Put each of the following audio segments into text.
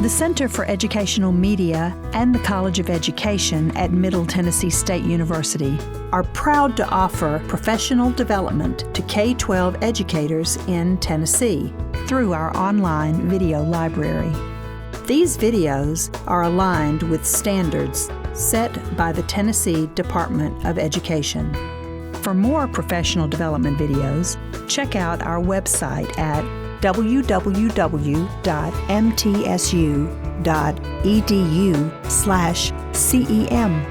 The Center for Educational Media and the College of Education at Middle Tennessee State University are proud to offer professional development to K-12 educators in Tennessee through our online video library. These videos are aligned with standards set by the Tennessee Department of Education. For more professional development videos, check out our website at www.mtsu.edu/CEM.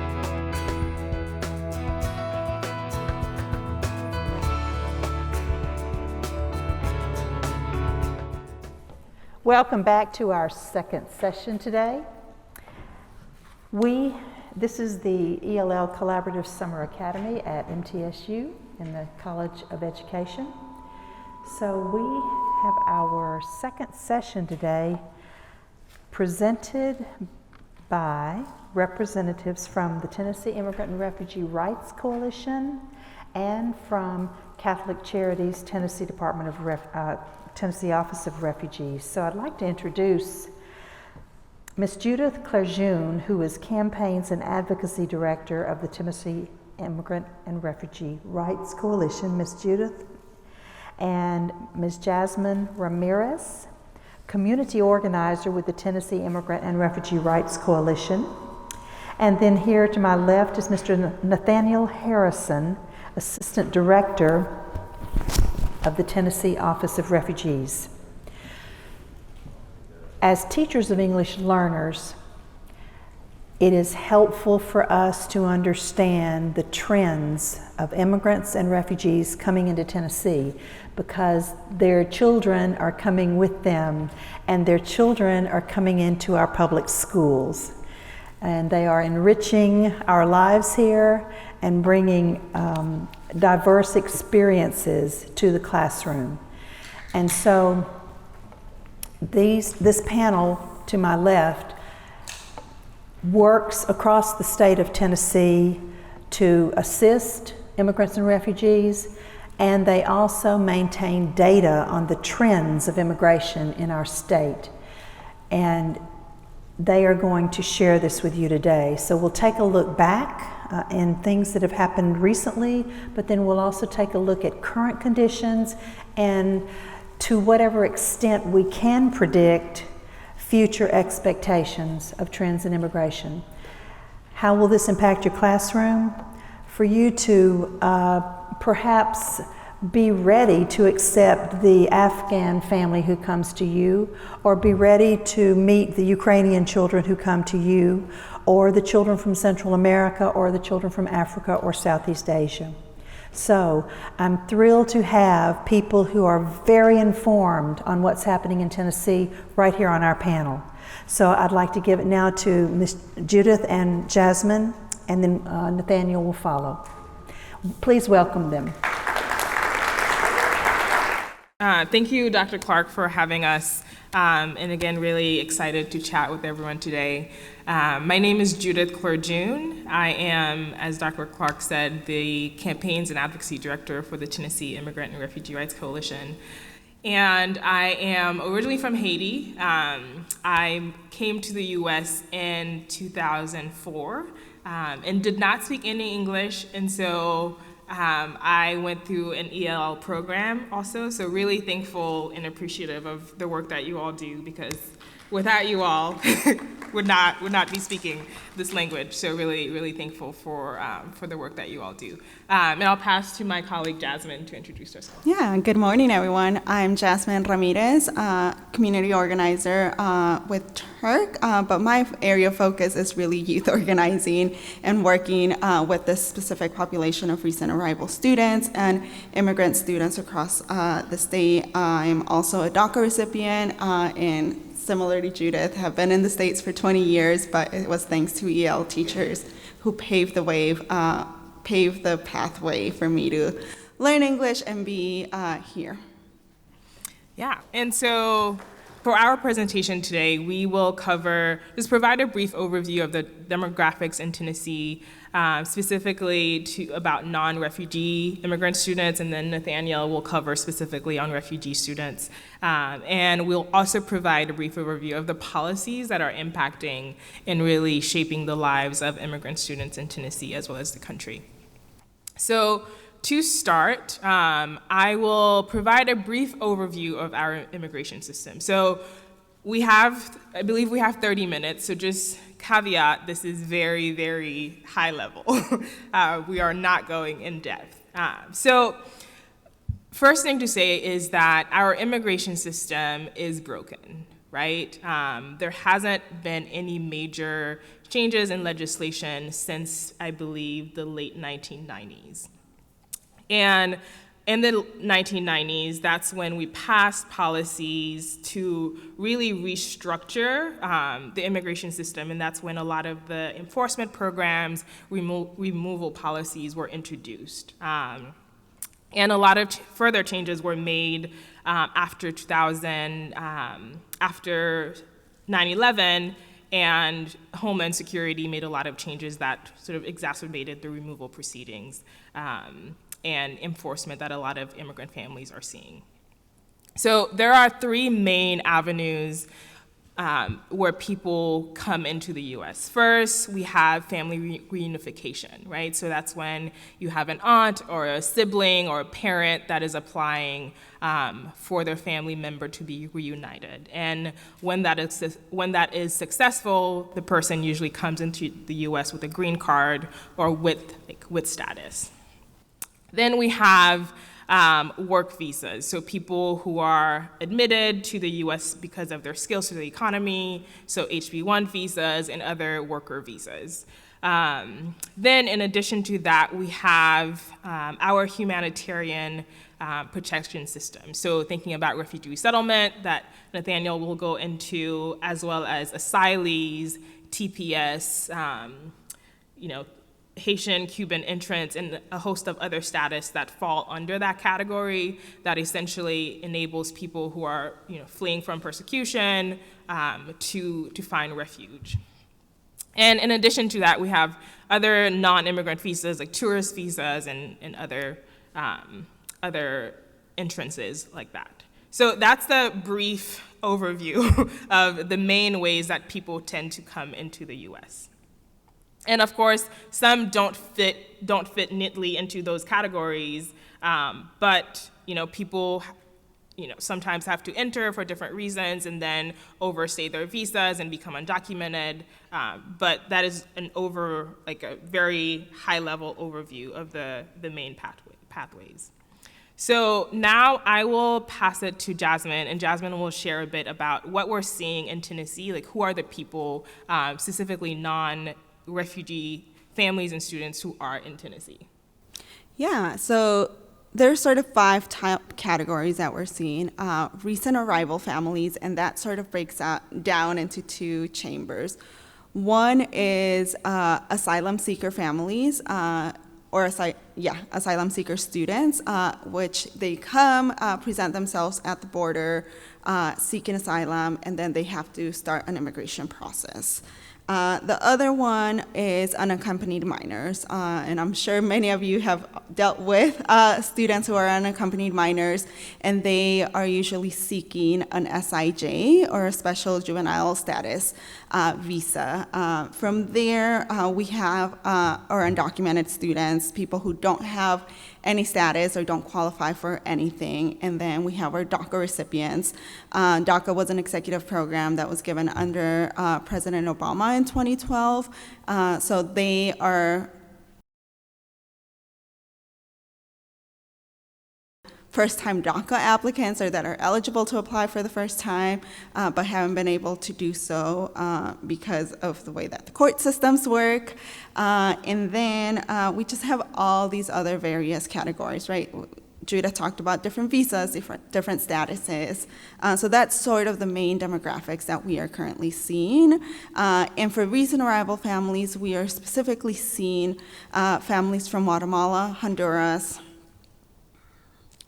Welcome back to our second session today. This is the ELL Collaborative Summer Academy at MTSU in the College of Education. So we have our second session today presented by representatives from the Tennessee Immigrant and Refugee Rights Coalition and from Catholic Charities Tennessee Tennessee Office of Refugees. So I'd like to introduce Ms. Judith Clerjune, who is Campaigns and Advocacy Director of the Tennessee Immigrant and Refugee Rights Coalition, Ms. Judith, and Ms. Jasmine Ramirez, Community Organizer with the Tennessee Immigrant and Refugee Rights Coalition. And then here to my left is Mr. Nathaniel Harrison, Assistant Director of the Tennessee Office of Refugees. As teachers of English learners, it is helpful for us to understand the trends of immigrants and refugees coming into Tennessee because their children are coming with them and their children are coming into our public schools. And they are enriching our lives here and bringing diverse experiences to the classroom. And so this panel to my left works across the state of Tennessee to assist immigrants and refugees, and they also maintain data on the trends of immigration in our state. And they are going to share this with you today. So we'll take a look back and things that have happened recently, but then we'll also take a look at current conditions and to whatever extent we can predict future expectations of trends in immigration. How will this impact your classroom? For you to perhaps be ready to accept the Afghan family who comes to you, or be ready to meet the Ukrainian children who come to you, or the children from Central America, or the children from Africa or Southeast Asia. So I'm thrilled to have people who are very informed on what's happening in Tennessee right here on our panel. So I'd like to give it now to Ms. Judith and Jasmine, and then Nathaniel will follow. Please welcome them. Thank you, Dr. Clark, for having us. And again, really excited to chat with everyone today. My name is Judith Clerjune. I am, as Dr. Clark said, the Campaigns and Advocacy Director for the Tennessee Immigrant and Refugee Rights Coalition. And I am originally from Haiti. I came to the US in 2004 and did not speak any English, and so I went through an ELL program also, so really thankful and appreciative of the work that you all do, because without you all, would not be speaking this language. So really thankful for the work that you all do. And I'll pass to my colleague Jasmine to introduce herself. Yeah, good morning, everyone. I'm Jasmine Ramirez, community organizer with TURC, but my area of focus is really youth organizing and working with this specific population of recent arrival students and immigrant students across the state. I'm also a DACA recipient and similar to Judith, have been in the States for 20 years, but it was thanks to EL teachers who paved the pathway for me to learn English and be here. Yeah, and so for our presentation today, we will provide a brief overview of the demographics in Tennessee, specifically about non-refugee immigrant students, and then Nathaniel will cover specifically on refugee students. And we'll also provide a brief overview of the policies that are impacting and really shaping the lives of immigrant students in Tennessee as well as the country. So to start, I will provide a brief overview of our immigration system. So I believe we have 30 minutes, so just caveat, this is very, very high level. We are not going in depth. So first thing to say is that our immigration system is broken, right? There hasn't been any major changes in legislation since, I believe, the late 1990s. And in the 1990s, that's when we passed policies to really restructure the immigration system, and that's when a lot of the enforcement programs, removal policies were introduced. And a lot of further changes were made after 2000, after 9/11, and Homeland Security made a lot of changes that sort of exacerbated the removal proceedings and enforcement that a lot of immigrant families are seeing. So there are three main avenues where people come into the US. First, we have family reunification, right? So that's when you have an aunt or a sibling or a parent that is applying for their family member to be reunited. And when that is successful, the person usually comes into the US with a green card or with status. Then we have work visas, so people who are admitted to the US because of their skills to the economy, so HB1 visas and other worker visas. Then in addition to that, we have our humanitarian protection system. So thinking about refugee resettlement that Nathaniel will go into, as well as asylees, TPS, Haitian, Cuban entrants, and a host of other status that fall under that category that essentially enables people who are fleeing from persecution to find refuge. And in addition to that, we have other non-immigrant visas like tourist visas and other entrances like that. So that's the brief overview of the main ways that people tend to come into the US. And of course, some don't fit neatly into those categories, but people sometimes have to enter for different reasons and then overstay their visas and become undocumented. But that is a very high level overview of the main pathways. So now I will pass it to Jasmine, and Jasmine will share a bit about what we're seeing in Tennessee, like who are the people, specifically non-refugee families and students who are in Tennessee. Yeah, so there's sort of 5 categories that we're seeing. Recent arrival families, and that sort of breaks down into 2 chambers. One is asylum seeker families, asylum seeker students, which they come, present themselves at the border, seeking asylum, and then they have to start an immigration process. The other one is unaccompanied minors, and I'm sure many of you have dealt with students who are unaccompanied minors, and they are usually seeking an SIJ, or a special juvenile status visa. From there, we have our undocumented students, people who don't have any status or don't qualify for anything. And then we have our DACA recipients. DACA was an executive program that was given under President Obama in 2012. So they are first-time DACA applicants, or that are eligible to apply for the first time, but haven't been able to do so because of the way that the court systems work. And then we just have all these other various categories, right? Judah talked about different visas, different statuses. So that's sort of the main demographics that we are currently seeing. And for recent arrival families, we are specifically seeing families from Guatemala, Honduras,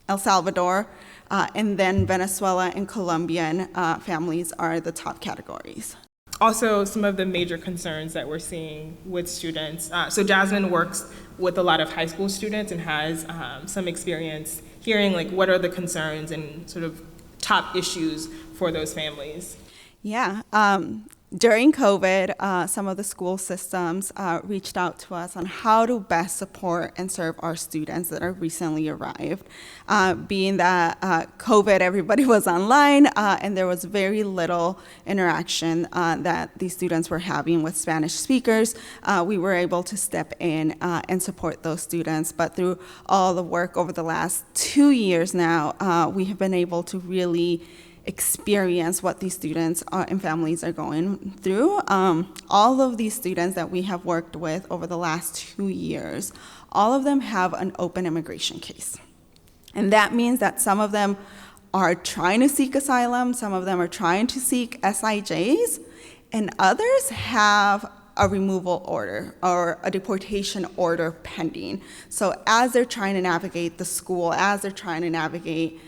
El Salvador, and then Venezuela and Colombian families are the top categories. also some of the major concerns that we're seeing with students. So Jasmine works with a lot of high school students and has some experience hearing like what are the concerns and sort of top issues for those families. Yeah. During COVID, some of the school systems reached out to us on how to best support and serve our students that are recently arrived. Being that COVID, everybody was online, and there was very little interaction that these students were having with Spanish speakers, we were able to step in and support those students. But through all the work over the last 2 years now, we have been able to really experience what these students and families are going through. All of these students that we have worked with over the last 2 years, all of them have an open immigration case. And that means that some of them are trying to seek asylum, some of them are trying to seek SIJs, and others have a removal order or a deportation order pending. So as they're trying to navigate the school, as they're trying to navigate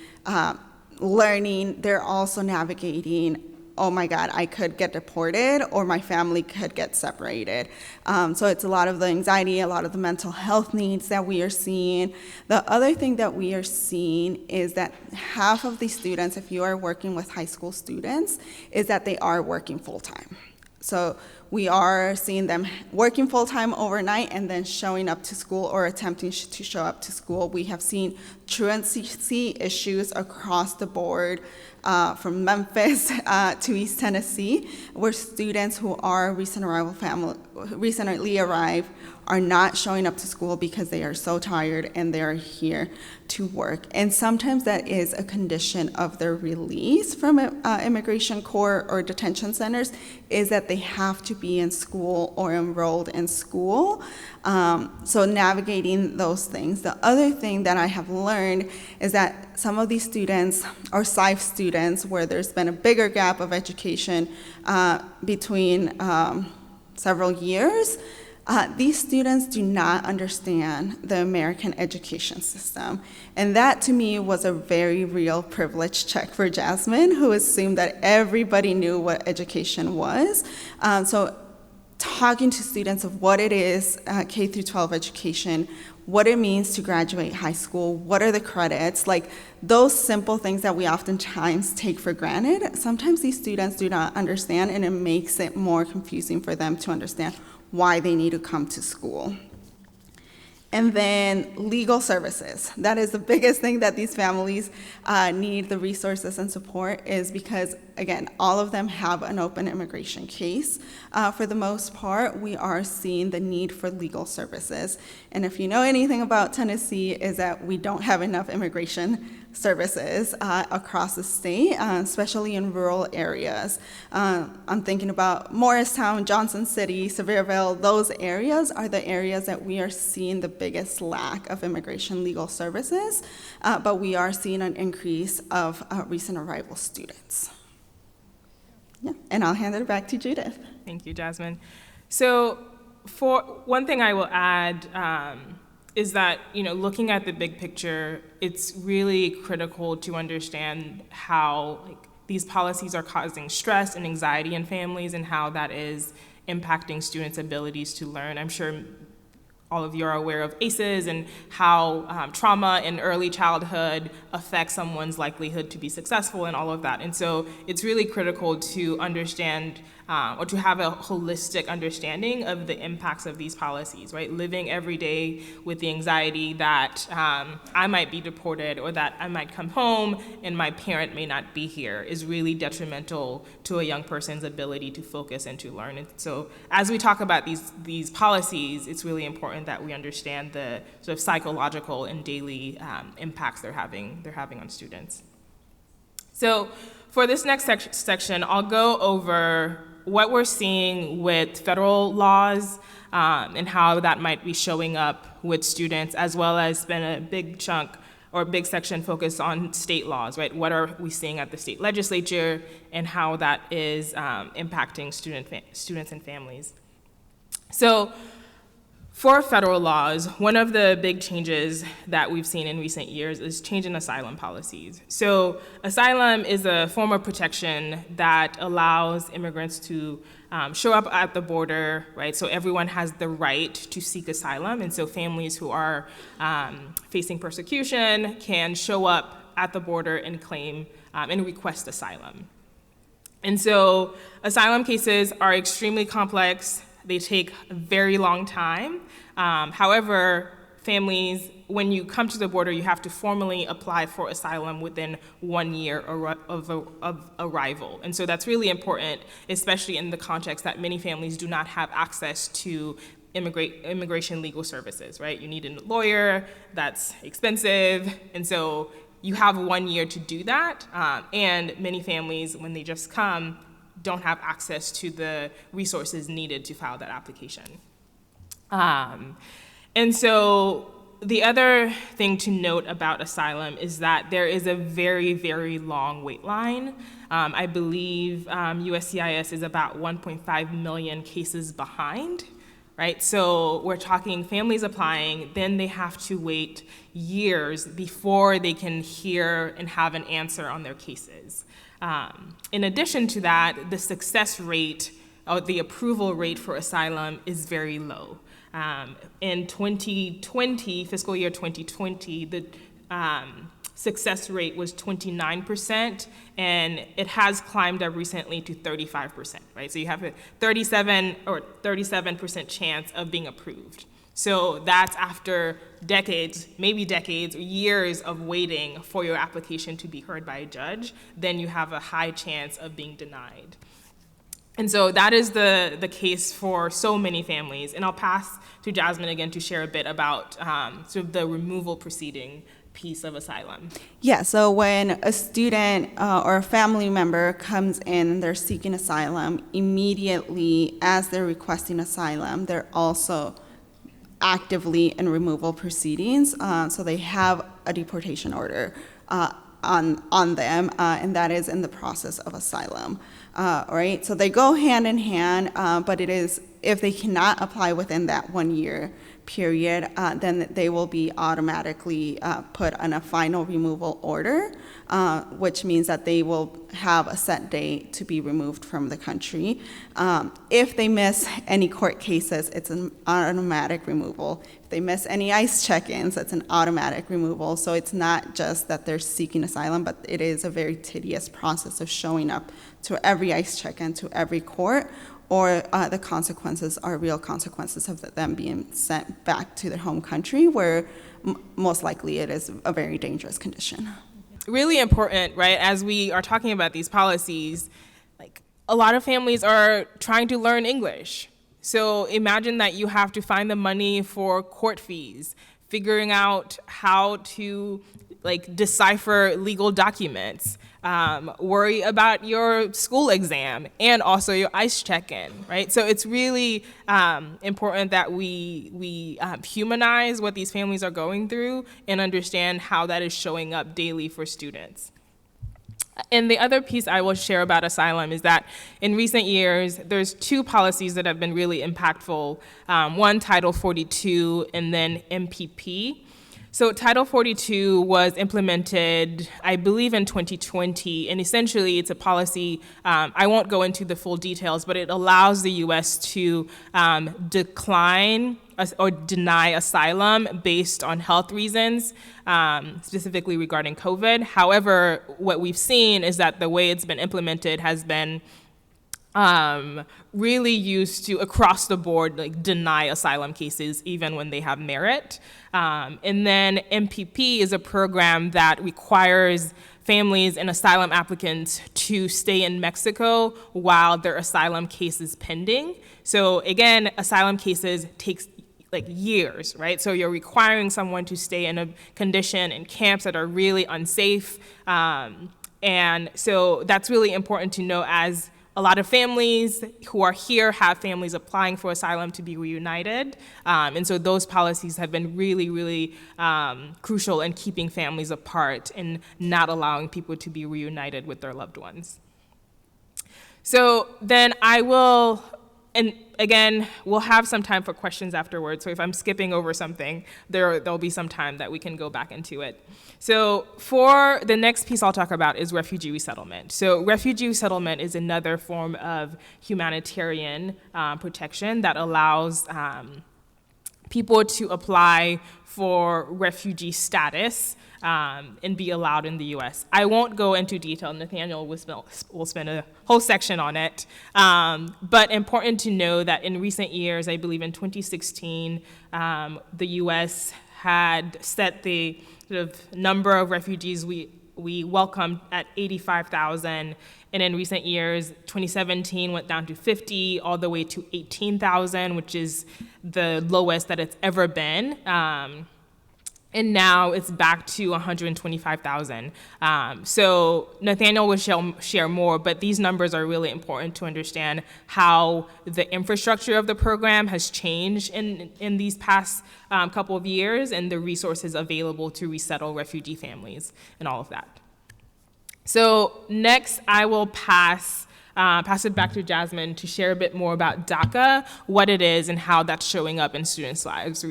learning, they're also navigating, oh my God, I could get deported or my family could get separated. So it's a lot of the anxiety, a lot of the mental health needs that we are seeing. The other thing that we are seeing is that half of these students, if you are working with high school students, is that they are working full-time. So we are seeing them working full-time overnight and then showing up to school or attempting to show up to school. We have seen truancy issues across the board, from Memphis to East Tennessee, where students who are recently arrived are not showing up to school because they are so tired and they are here to work. And sometimes that is a condition of their release from immigration court or detention centers, is that they have to be in school or enrolled in school. So navigating those things. The other thing that I have learned is that some of these students are SIFE students where there's been a bigger gap of education between several years. These students do not understand the American education system. And that to me was a very real privilege check for Jasmine, who assumed that everybody knew what education was. So talking to students of what it is, K through 12 education, what it means to graduate high school, what are the credits, like those simple things that we oftentimes take for granted, sometimes these students do not understand, and it makes it more confusing for them to understand why they need to come to school. And then legal services. That is the biggest thing that these families need the resources and support, is because, again, all of them have an open immigration case. For the most part, we are seeing the need for legal services. And if you know anything about Tennessee, is that we don't have enough immigration services across the state, especially in rural areas. I'm thinking about Morristown, Johnson City, Sevierville. Those areas are the areas that we are seeing the biggest lack of immigration legal services, but we are seeing an increase of recent arrival students. Yeah, and I'll hand it back to Judith. Thank you, Jasmine. So for one thing I will add is that, looking at the big picture, it's really critical to understand how these policies are causing stress and anxiety in families and how that is impacting students' abilities to learn. I'm sure all of you are aware of ACEs and how trauma in early childhood affects someone's likelihood to be successful and all of that. And so it's really critical to understand or to have a holistic understanding of the impacts of these policies, right? Living every day with the anxiety that I might be deported or that I might come home and my parent may not be here is really detrimental to a young person's ability to focus and to learn. And so as we talk about these policies, it's really important that we understand the sort of psychological and daily impacts they're having on students. So for this next section, I'll go over what we're seeing with federal laws and how that might be showing up with students, as well as spend a big chunk or a big section focused on state laws, right? What are we seeing at the state legislature and how that is impacting students and families. So For federal laws, one of the big changes that we've seen in recent years is change in asylum policies. So asylum is a form of protection that allows immigrants to show up at the border, right? So everyone has the right to seek asylum, and so families who are facing persecution can show up at the border and claim and request asylum. And so asylum cases are extremely complex. They take a very long time. However, families, when you come to the border, you have to formally apply for asylum within 1 year of arrival. And so that's really important, especially in the context that many families do not have access to immigration legal services, right? You need a lawyer, that's expensive, and so you have 1 year to do that. And many families, when they just come, don't have access to the resources needed to file that application. And so the other thing to note about asylum is that there is a very, very long wait line. I believe USCIS is about 1.5 million cases behind, right? So we're talking families applying, then they have to wait years before they can hear and have an answer on their cases. In addition to that, the success rate or the approval rate for asylum is very low. In 2020, fiscal year 2020, the success rate was 29%, and it has climbed up recently to 35%, right? So you have a 37% chance of being approved. So that's after decades, maybe decades or years of waiting for your application to be heard by a judge, then you have a high chance of being denied. And so that is the case for so many families. And I'll pass to Jasmine again to share a bit about sort of the removal proceeding piece of asylum. Yeah, so when a student or a family member comes in and they're seeking asylum, immediately as they're requesting asylum, they're also actively in removal proceedings. So they have a deportation order on them, and that is in the process of asylum. Right? So they go hand in hand, but it is, if they cannot apply within that 1 year period, then they will be automatically put on a final removal order, which means that they will have a set date to be removed from the country. If they miss any court cases, it's an automatic removal. If they miss any ICE check-ins, it's an automatic removal. So it's not just that they're seeking asylum, but it is a very tedious process of showing up to every ICE check-in, to every court, or the consequences are real consequences of them being sent back to their home country, where most likely it is a very dangerous condition. Really important, right? As we are talking about these policies, like a lot of families are trying to learn English. So imagine that you have to find the money for court fees, figuring out how to decipher legal documents, worry about your school exam, and also your ICE check-in, right? So it's really important that we humanize what these families are going through and understand how that is showing up daily for students. And the other piece I will share about asylum is that in recent years, there's two policies that have been really impactful. One, Title 42, and then MPP. So Title 42 was implemented, I believe, in 2020, and essentially it's a policy, I won't go into the full details, but it allows the U.S. to decline or deny asylum based on health reasons, specifically regarding COVID. However, what we've seen is that the way it's been implemented has been really used to, across the board, deny asylum cases even when they have merit. And then MPP is a program that requires families and asylum applicants to stay in Mexico while their asylum case is pending. So again, asylum cases takes years, right? So you're requiring someone to stay in a condition in camps that are really unsafe. And so that's really important to know, as a lot of families who are here have families applying for asylum to be reunited. And so those policies have been really, really crucial in keeping families apart and not allowing people to be reunited with their loved ones. So then I will And again, we'll have some time for questions afterwards. So if I'm skipping over something, there'll be some time that we can go back into it. So for the next piece I'll talk about is refugee resettlement. So refugee resettlement is another form of humanitarian protection that allows people to apply for refugee status and be allowed in the U.S. I won't go into detail. Nathaniel will spend a whole section on it. But important to know that in recent years, I believe in 2016, the U.S. had set the sort of number of refugees we welcomed at 85,000. And in recent years, 2017 went down to 50, all the way to 18,000, which is the lowest that it's ever been. And now it's back to 125,000. So Nathaniel will share more, but these numbers are really important to understand how the infrastructure of the program has changed in these past couple of years, and the resources available to resettle refugee families and all of that. So next, I will pass it back to Jasmine to share a bit more about DACA, what it is, and how that's showing up in students' lives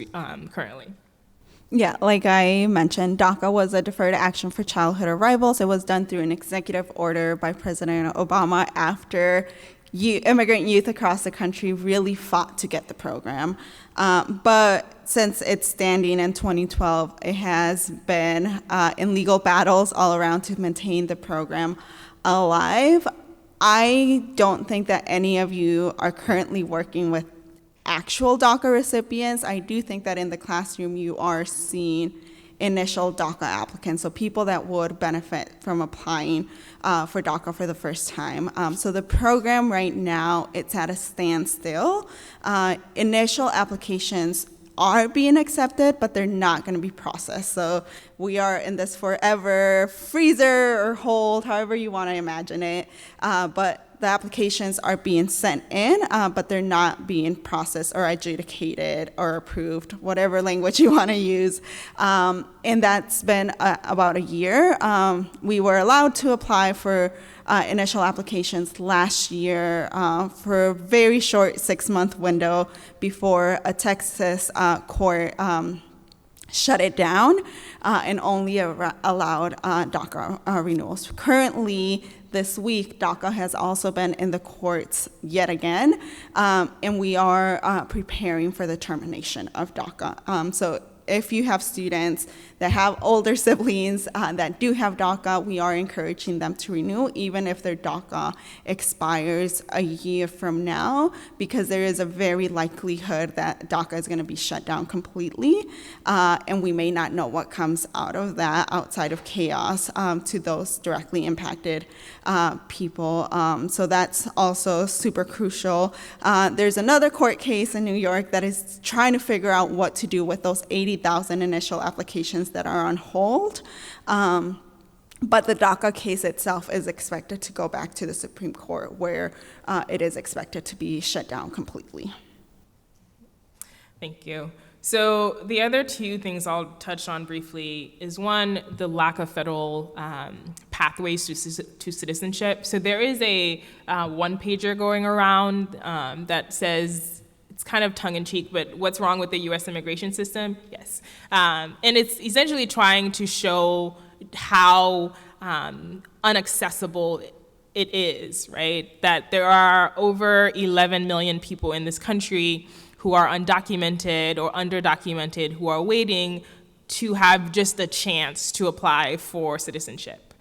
currently. Yeah, like I mentioned, DACA was a deferred action for childhood arrivals. It was done through an executive order by President Obama after immigrant youth across the country really fought to get the program. But since its standing in 2012, it has been in legal battles all around to maintain the program alive. I don't think that any of you are currently working with actual DACA recipients. I do think that in the classroom you are seeing initial DACA applicants, so people that would benefit from applying for DACA for the first time. So the program right now, it's at a standstill. Initial applications are being accepted, but they're not going to be processed. So we are in this forever freezer or hold, however you want to imagine it. But the applications are being sent in, but they're not being processed or adjudicated or approved, whatever language you want to use. And that's been about a year. We were allowed to apply for initial applications last year for a very short 6-month window before a Texas court shut it down and only allowed DACA renewals. Currently, this week, DACA has also been in the courts yet again, and we are preparing for the termination of DACA. So if you have students that have older siblings that do have DACA, we are encouraging them to renew, even if their DACA expires a year from now, because there is a very likelihood that DACA is going to be shut down completely, and we may not know what comes out of that outside of chaos to those directly impacted people. So that's also super crucial. There's another court case in New York that is trying to figure out what to do with those 80,000 initial applications that are on hold. But the DACA case itself is expected to go back to the Supreme Court, where it is expected to be shut down completely. Thank you. So the other two things I'll touch on briefly is, one, the lack of federal pathways to citizenship. So there is a one-pager going around that says, it's kind of tongue-in-cheek, but what's wrong with the U.S. immigration system? Yes. And it's essentially trying to show how unaccessible it is, right? That there are over 11 million people in this country who are undocumented or underdocumented, who are waiting to have just a chance to apply for citizenship.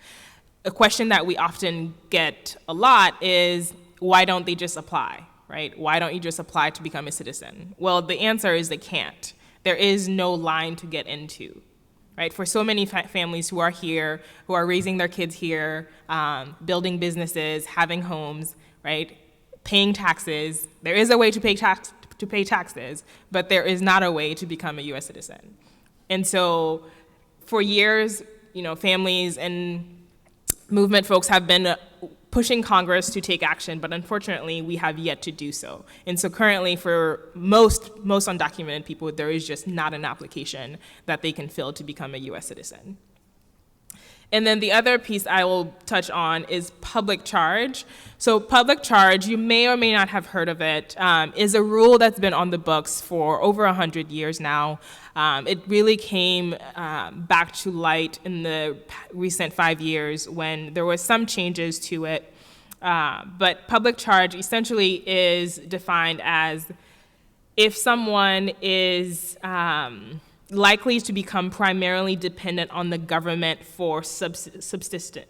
A question that we often get a lot is, why don't they just apply, right? Why don't you just apply to become a citizen? Well, the answer is they can't. There is no line to get into, right? For so many families who are here, who are raising their kids here, building businesses, having homes, right? Paying taxes. There is a way to pay taxes, but there is not a way to become a U.S. citizen. And so for years, families and movement folks have been pushing Congress to take action, but unfortunately, we have yet to do so. And so currently, for most undocumented people, there is just not an application that they can fill to become a U.S. citizen. And then the other piece I will touch on is public charge. So public charge, you may or may not have heard of it, is a rule that's been on the books for over 100 years now. It really came back to light in the recent 5 years when there was some changes to it. But public charge essentially is defined as if someone is likely to become primarily dependent on the government for subsistence,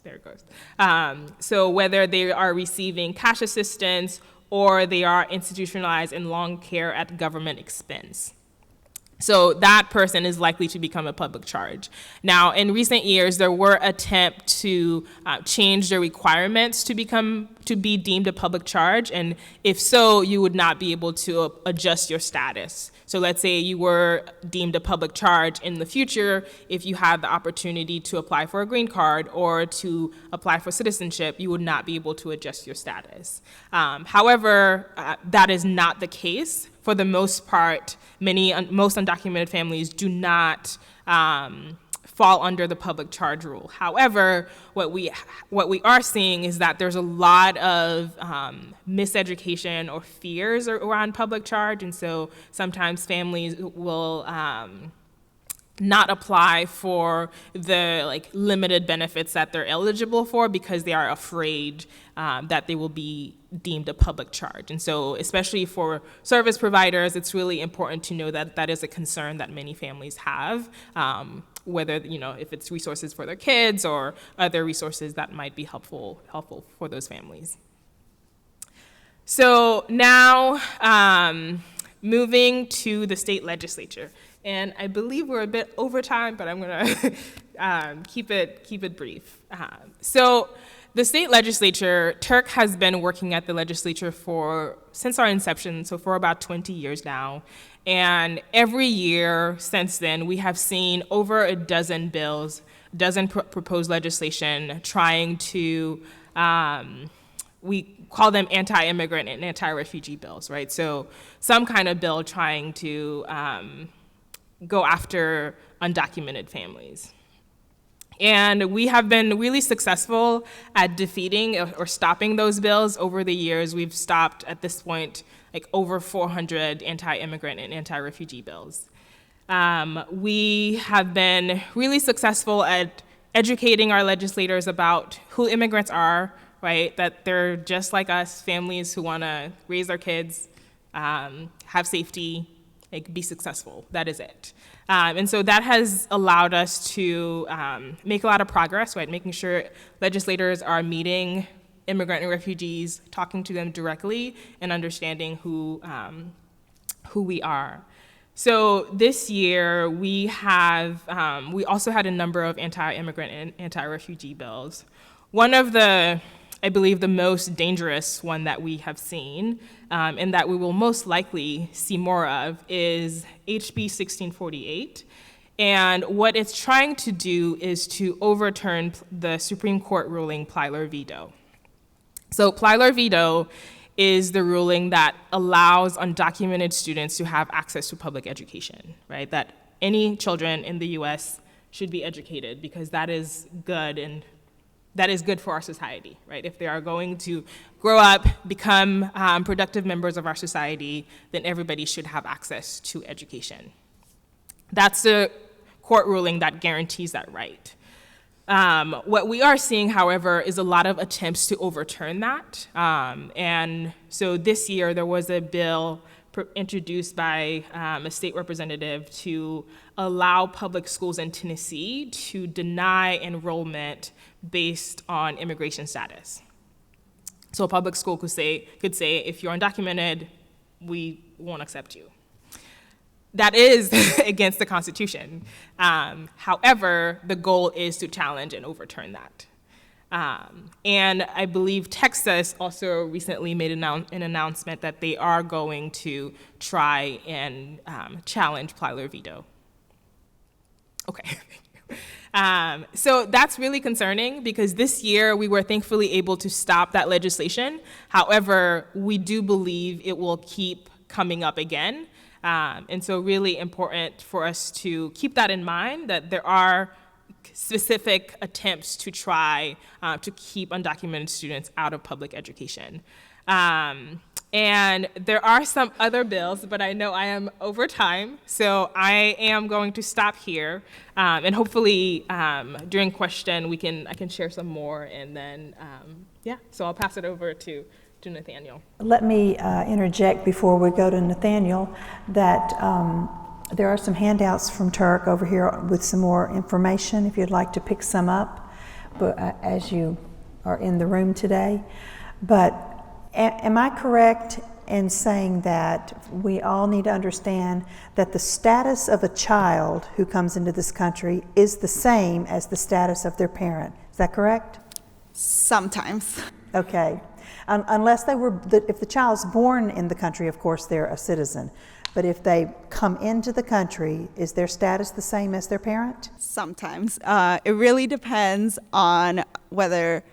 there it goes. So whether they are receiving cash assistance or they are institutionalized in long care at government expense. So that person is likely to become a public charge. Now, in recent years, there were attempts to change the requirements to be deemed a public charge, and if so, you would not be able to adjust your status. So let's say you were deemed a public charge in the future, if you had the opportunity to apply for a green card or to apply for citizenship, you would not be able to adjust your status. However, that is not the case. For the most part, most undocumented families do not fall under the public charge rule. However, what we are seeing is that there's a lot of miseducation or fears around public charge, and so sometimes families will not apply for the limited benefits that they're eligible for because they are afraid that they will be deemed a public charge. And so especially for service providers, it's really important to know that that is a concern that many families have, whether, if it's resources for their kids or other resources that might be helpful for those families. So now, moving to the state legislature. And I believe we're a bit over time, but I'm gonna keep it brief. So the state legislature, Turk has been working at the legislature since our inception, so for about 20 years now. And every year since then, we have seen over a dozen bills, proposed legislation trying to, we call them anti-immigrant and anti-refugee bills, right? So some kind of bill trying to go after undocumented families. And we have been really successful at defeating or stopping those bills over the years. We've stopped, at this point, over 400 anti-immigrant and anti-refugee bills. We have been really successful at educating our legislators about who immigrants are, right? That they're just like us, families who want to raise their kids, have safety, be successful. That is it. And so that has allowed us to make a lot of progress, right? Making sure legislators are meeting immigrant and refugees, talking to them directly, and understanding who we are. So this year we also had a number of anti-immigrant and anti-refugee bills. One of I believe the most dangerous one that we have seen, and that we will most likely see more of, is HB 1648. And what it's trying to do is to overturn the Supreme Court ruling Plyler v. Doe. So Plyler v. Doe is the ruling that allows undocumented students to have access to public education, right? That any children in the US should be educated because that is good, and that is good for our society, right? If they are going to grow up, become productive members of our society, then everybody should have access to education. That's the court ruling that guarantees that right. What we are seeing, however, is a lot of attempts to overturn that. And so this year there was a bill introduced by a state representative to allow public schools in Tennessee to deny enrollment based on immigration status. So a public school could say, if you're undocumented, we won't accept you. That is against the Constitution. However, the goal is to challenge and overturn that. And I believe Texas also recently made an announcement that they are going to try and challenge Plyler v. Doe. Okay. So that's really concerning because this year we were thankfully able to stop that legislation. However, we do believe it will keep coming up again. And so really important for us to keep that in mind, that there are specific attempts to try to keep undocumented students out of public education. And there are some other bills, but I know I am over time, so I am going to stop here. And hopefully during question, I can share some more, and then, so I'll pass it over to Nathaniel. Let me interject before we go to Nathaniel that there are some handouts from Turk over here with some more information if you'd like to pick some up, but as you are in the room today. But am I correct in saying that we all need to understand that the status of a child who comes into this country is the same as the status of their parent? Is that correct? Sometimes. Okay. Unless if the child's born in the country, of course, they're a citizen. But if they come into the country, is their status the same as their parent? Sometimes. It really depends on whether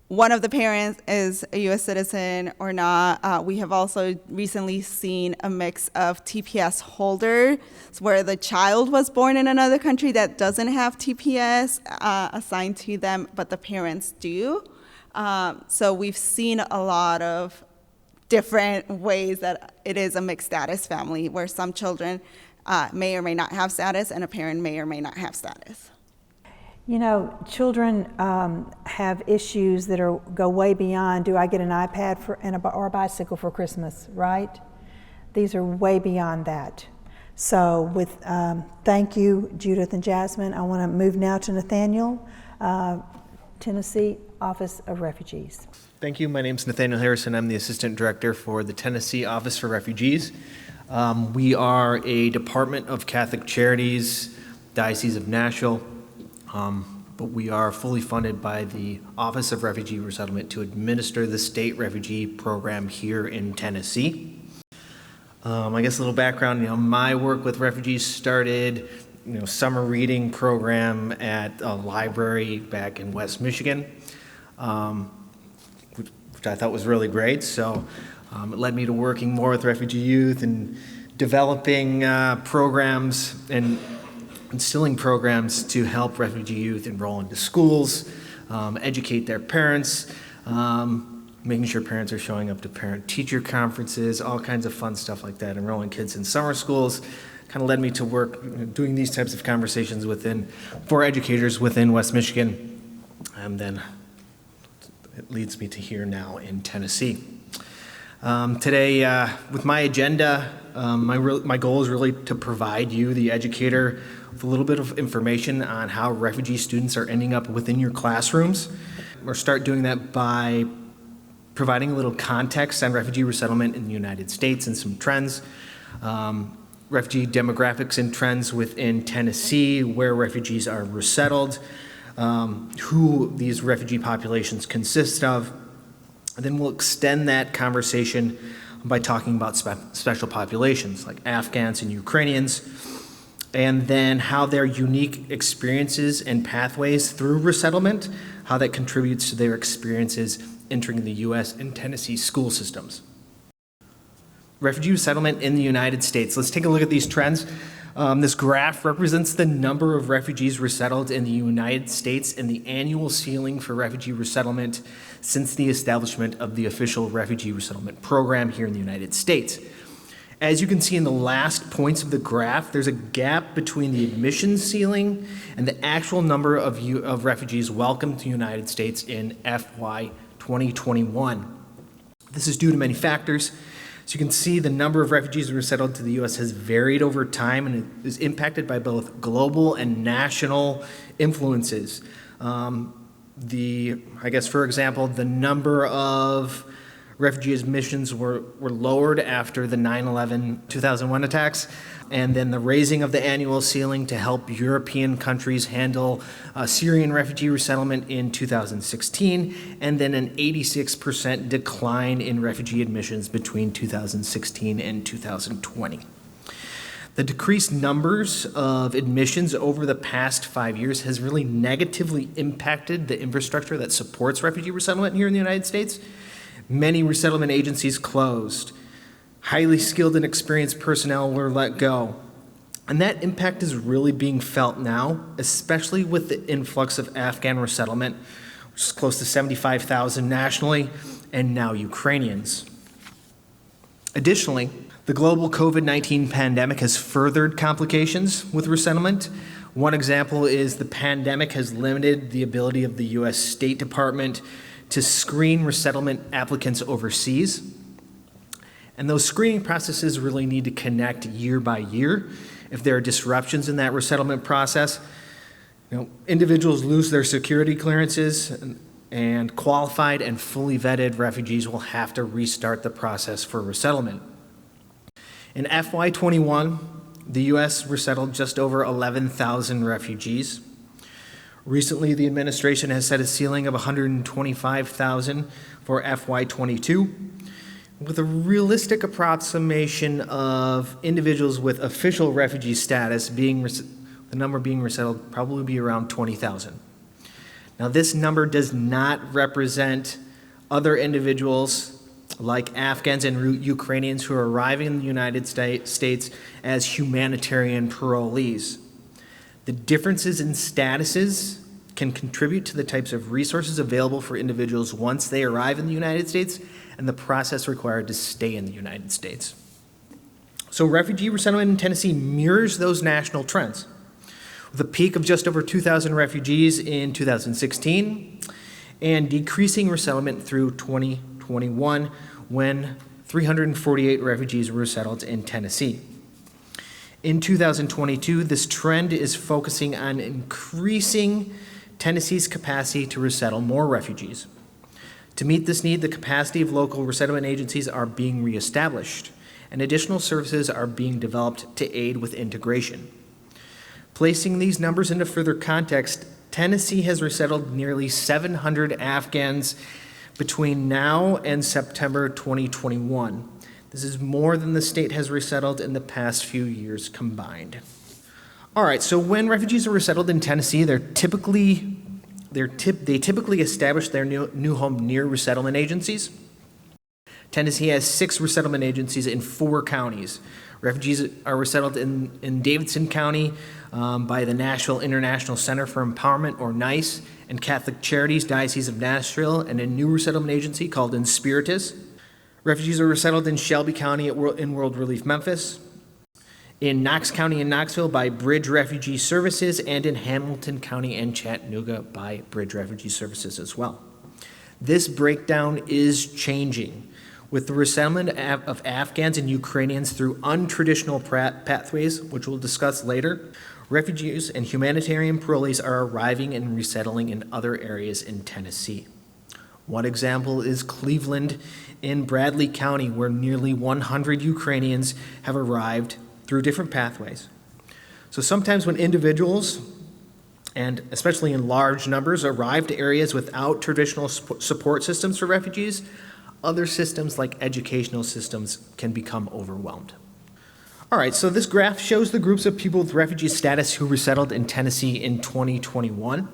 one of the parents is a U.S. citizen or not. We have also recently seen a mix of TPS holders where the child was born in another country that doesn't have TPS assigned to them, but the parents do. So we've seen a lot of different ways that it is a mixed status family where some children may or may not have status and a parent may or may not have status. You know, children have issues that go way beyond, do I get an iPad or a bicycle for Christmas, right? These are way beyond that. So thank you, Judith and Jasmine. I want to move now to Nathaniel, Tennessee Office of Refugees. Thank you. My name is Nathaniel Harrison. I'm the Assistant Director for the Tennessee Office for Refugees. We are a Department of Catholic Charities, Diocese of Nashville, but we are fully funded by the Office of Refugee Resettlement to administer the state refugee program here in Tennessee. I guess a little background, my work with refugees started, summer reading program at a library back in West Michigan. Which I thought was really great. So it led me to working more with refugee youth and developing programs and instilling programs to help refugee youth enroll into schools, educate their parents, making sure parents are showing up to parent-teacher conferences, all kinds of fun stuff like that, enrolling kids in summer schools. Kind of led me to work doing these types of conversations for educators within West Michigan. And then it leads me to here now in Tennessee. Today, with my agenda, my goal is really to provide you, the educator, with a little bit of information on how refugee students are ending up within your classrooms. Or start doing that by providing a little context on refugee resettlement in the United States and some trends. Refugee demographics and trends within Tennessee, where refugees are resettled, who these refugee populations consist of. And then we'll extend that conversation by talking about special populations like Afghans and Ukrainians, and then how their unique experiences and pathways through resettlement, how that contributes to their experiences entering the U.S. and Tennessee school systems. Refugee resettlement in the United States. Let's take a look at these trends. This graph represents the number of refugees resettled in the United States and the annual ceiling for refugee resettlement since the establishment of the official refugee resettlement program here in the United States. As you can see in the last points of the graph, there's a gap between the admissions ceiling and the actual number of refugees welcomed to the United States in FY 2021. This is due to many factors. As you can see, the number of refugees resettled to the U.S. has varied over time and it is impacted by both global and national influences. For example, the number of refugee admissions were lowered after the 9/11/2001 attacks, and then the raising of the annual ceiling to help European countries handle Syrian refugee resettlement in 2016, and then an 86% decline in refugee admissions between 2016 and 2020. The decreased numbers of admissions over the past 5 years has really negatively impacted the infrastructure that supports refugee resettlement here in the United States. Many resettlement agencies closed. Highly skilled and experienced personnel were let go. And that impact is really being felt now, especially with the influx of Afghan resettlement, which is close to 75,000 nationally, and now Ukrainians. Additionally, the global COVID-19 pandemic has furthered complications with resettlement. One example is the pandemic has limited the ability of the U.S. State Department to screen resettlement applicants overseas. And those screening processes really need to connect year by year. If there are disruptions in that resettlement process, individuals lose their security clearances, and qualified and fully vetted refugees will have to restart the process for resettlement. In FY21, the U.S. resettled just over 11,000 refugees. Recently, the administration has set a ceiling of 125,000 for FY22, with a realistic approximation of individuals with official refugee status being the number being resettled probably be around 20,000. Now, this number does not represent other individuals like Afghans and Ukrainians who are arriving in the United States as humanitarian parolees. The differences in statuses can contribute to the types of resources available for individuals once they arrive in the United States and the process required to stay in the United States. So refugee resettlement in Tennessee mirrors those national trends, with a peak of just over 2,000 refugees in 2016 and decreasing resettlement through 2021 when 348 refugees were resettled in Tennessee. In 2022, this trend is focusing on increasing Tennessee's capacity to resettle more refugees. To meet this need, the capacity of local resettlement agencies are being reestablished, and additional services are being developed to aid with integration. Placing these numbers into further context, Tennessee has resettled nearly 700 Afghans between now and September 2021. This is more than the state has resettled in the past few years combined. All right, so when refugees are resettled in Tennessee, they typically establish their new home near resettlement agencies. Tennessee has 6 resettlement agencies in 4 counties. Refugees are resettled in Davidson County by the Nashville International Center for Empowerment, or NICE, and Catholic Charities Diocese of Nashville, and a new resettlement agency called Inspiritus. Refugees are resettled in Shelby County in World Relief Memphis, in Knox County in Knoxville by Bridge Refugee Services, and in Hamilton County and Chattanooga by Bridge Refugee Services as well. This breakdown is changing, with the resettlement of Afghans and Ukrainians through untraditional pathways, which we'll discuss later. Refugees and humanitarian parolees are arriving and resettling in other areas in Tennessee. One example is Cleveland in Bradley County, where nearly 100 Ukrainians have arrived through different pathways. So sometimes when individuals, and especially in large numbers, arrive to areas without traditional support systems for refugees, other systems like educational systems can become overwhelmed. All right, so this graph shows the groups of people with refugee status who resettled in Tennessee in 2021,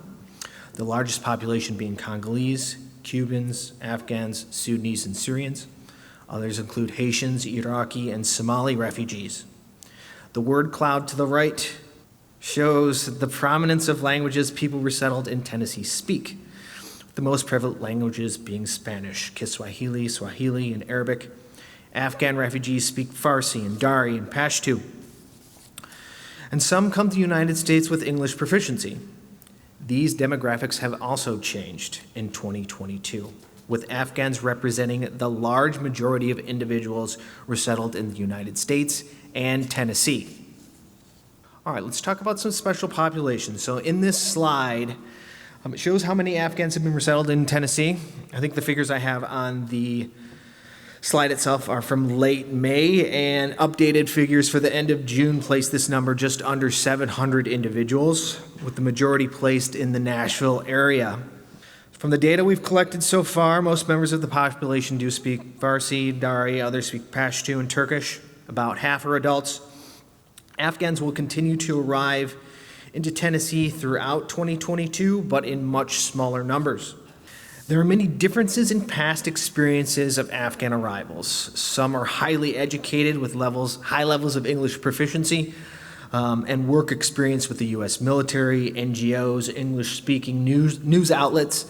the largest population being Congolese, Cubans, Afghans, Sudanese, and Syrians. Others include Haitians, Iraqi, and Somali refugees. The word cloud to the right shows the prominence of languages people resettled in Tennessee speak, the most prevalent languages being Spanish, Kiswahili, Swahili, and Arabic. Afghan refugees speak Farsi and Dari and Pashto. And some come to the United States with English proficiency. These demographics have also changed in 2022, with Afghans representing the large majority of individuals resettled in the United States and Tennessee. All right, let's talk about some special populations. So in this slide, it shows how many Afghans have been resettled in Tennessee. I think the figures I have on the slide itself are from late May, and updated figures for the end of June place this number just under 700 individuals, with the majority placed in the Nashville area. From the data we've collected so far, most members of the population do speak Farsi, Dari, others speak Pashto and Turkish. About half are adults. Afghans will continue to arrive into Tennessee throughout 2022, but in much smaller numbers. There are many differences in past experiences of Afghan arrivals. Some are highly educated with high levels of English proficiency. and work experience with the U.S. military, NGOs, English-speaking news outlets.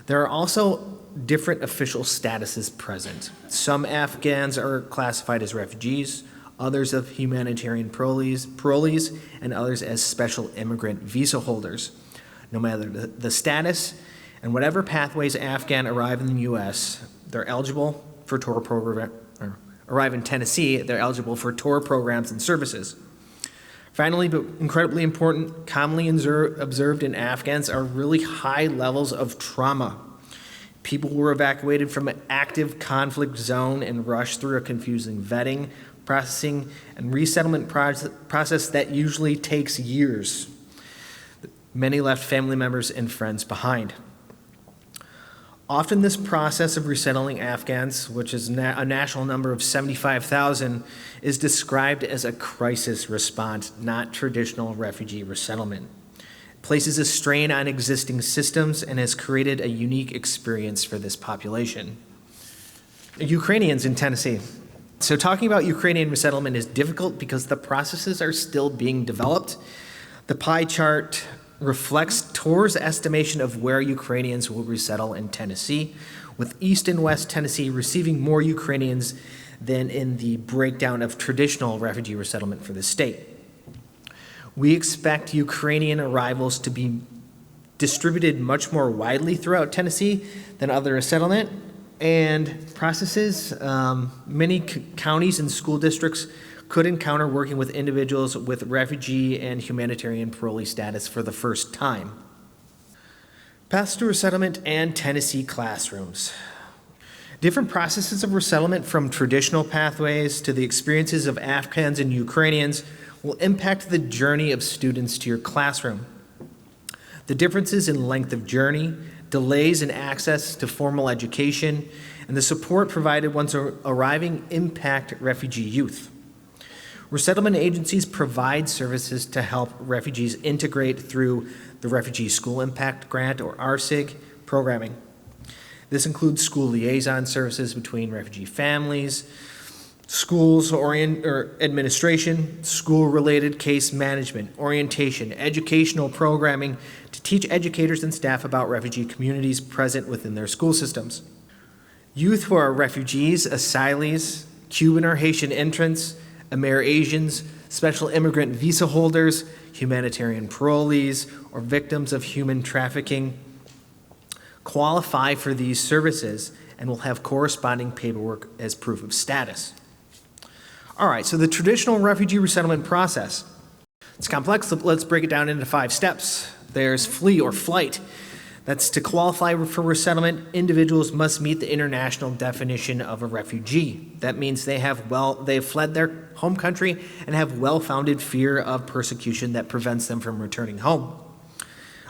There are also different official statuses present. Some Afghans are classified as refugees, others as humanitarian parolees, and others as special immigrant visa holders. No matter the status and whatever pathways Afghan arrive in the U.S., they're eligible for tour program, or arrive in Tennessee, they're eligible for tour programs and services. Finally, but incredibly important, commonly observed in Afghans are really high levels of trauma. People were evacuated from an active conflict zone and rushed through a confusing vetting, processing, and resettlement process that usually takes years. Many left family members and friends behind. Often this process of resettling Afghans, which is a national number of 75,000, is described as a crisis response, not traditional refugee resettlement. It places a strain on existing systems and has created a unique experience for this population. Ukrainians in Tennessee. So talking about Ukrainian resettlement is difficult because the processes are still being developed. The pie chart reflects TOR's estimation of where Ukrainians will resettle in Tennessee, with East and West Tennessee receiving more Ukrainians than in the breakdown of traditional refugee resettlement for the state. We expect Ukrainian arrivals to be distributed much more widely throughout Tennessee than other resettlement and processes. Many counties and school districts could encounter working with individuals with refugee and humanitarian parolee status for the first time. Paths to resettlement and Tennessee classrooms. Different processes of resettlement, from traditional pathways to the experiences of Afghans and Ukrainians, will impact the journey of students to your classroom. The differences in length of journey, delays in access to formal education, and the support provided once arriving impact refugee youth. Resettlement agencies provide services to help refugees integrate through the Refugee School Impact Grant, or RSIG, programming. This includes school liaison services between refugee families, schools or administration, school-related case management, orientation, educational programming to teach educators and staff about refugee communities present within their school systems. Youth who are refugees, asylees, Cuban or Haitian entrants, Amer-Asians, special immigrant visa holders, humanitarian parolees, or victims of human trafficking qualify for these services and will have corresponding paperwork as proof of status. All right, so the traditional refugee resettlement process. It's complex. Let's break it down into 5 steps. There's flee or flight. That's to qualify for resettlement, individuals must meet the international definition of a refugee. That means they have fled their home country and have well-founded fear of persecution that prevents them from returning home.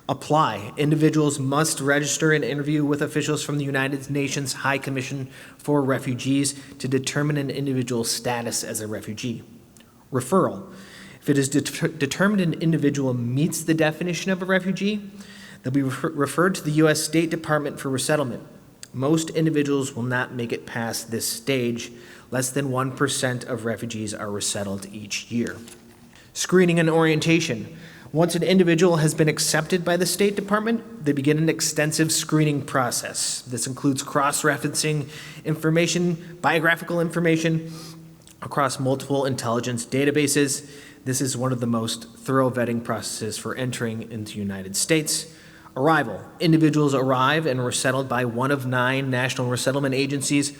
Apply. Individuals must register and interview with officials from the United Nations High Commission for Refugees to determine an individual's status as a refugee. Referral. If it is determined an individual meets the definition of a refugee, they'll be referred to the U.S. State Department for resettlement. Most individuals will not make it past this stage. Less than 1% of refugees are resettled each year. Screening and orientation. Once an individual has been accepted by the State Department, they begin an extensive screening process. This includes cross-referencing information, biographical information, across multiple intelligence databases. This is one of the most thorough vetting processes for entering into the United States. Arrival. Individuals arrive and are resettled by one of 9 national resettlement agencies.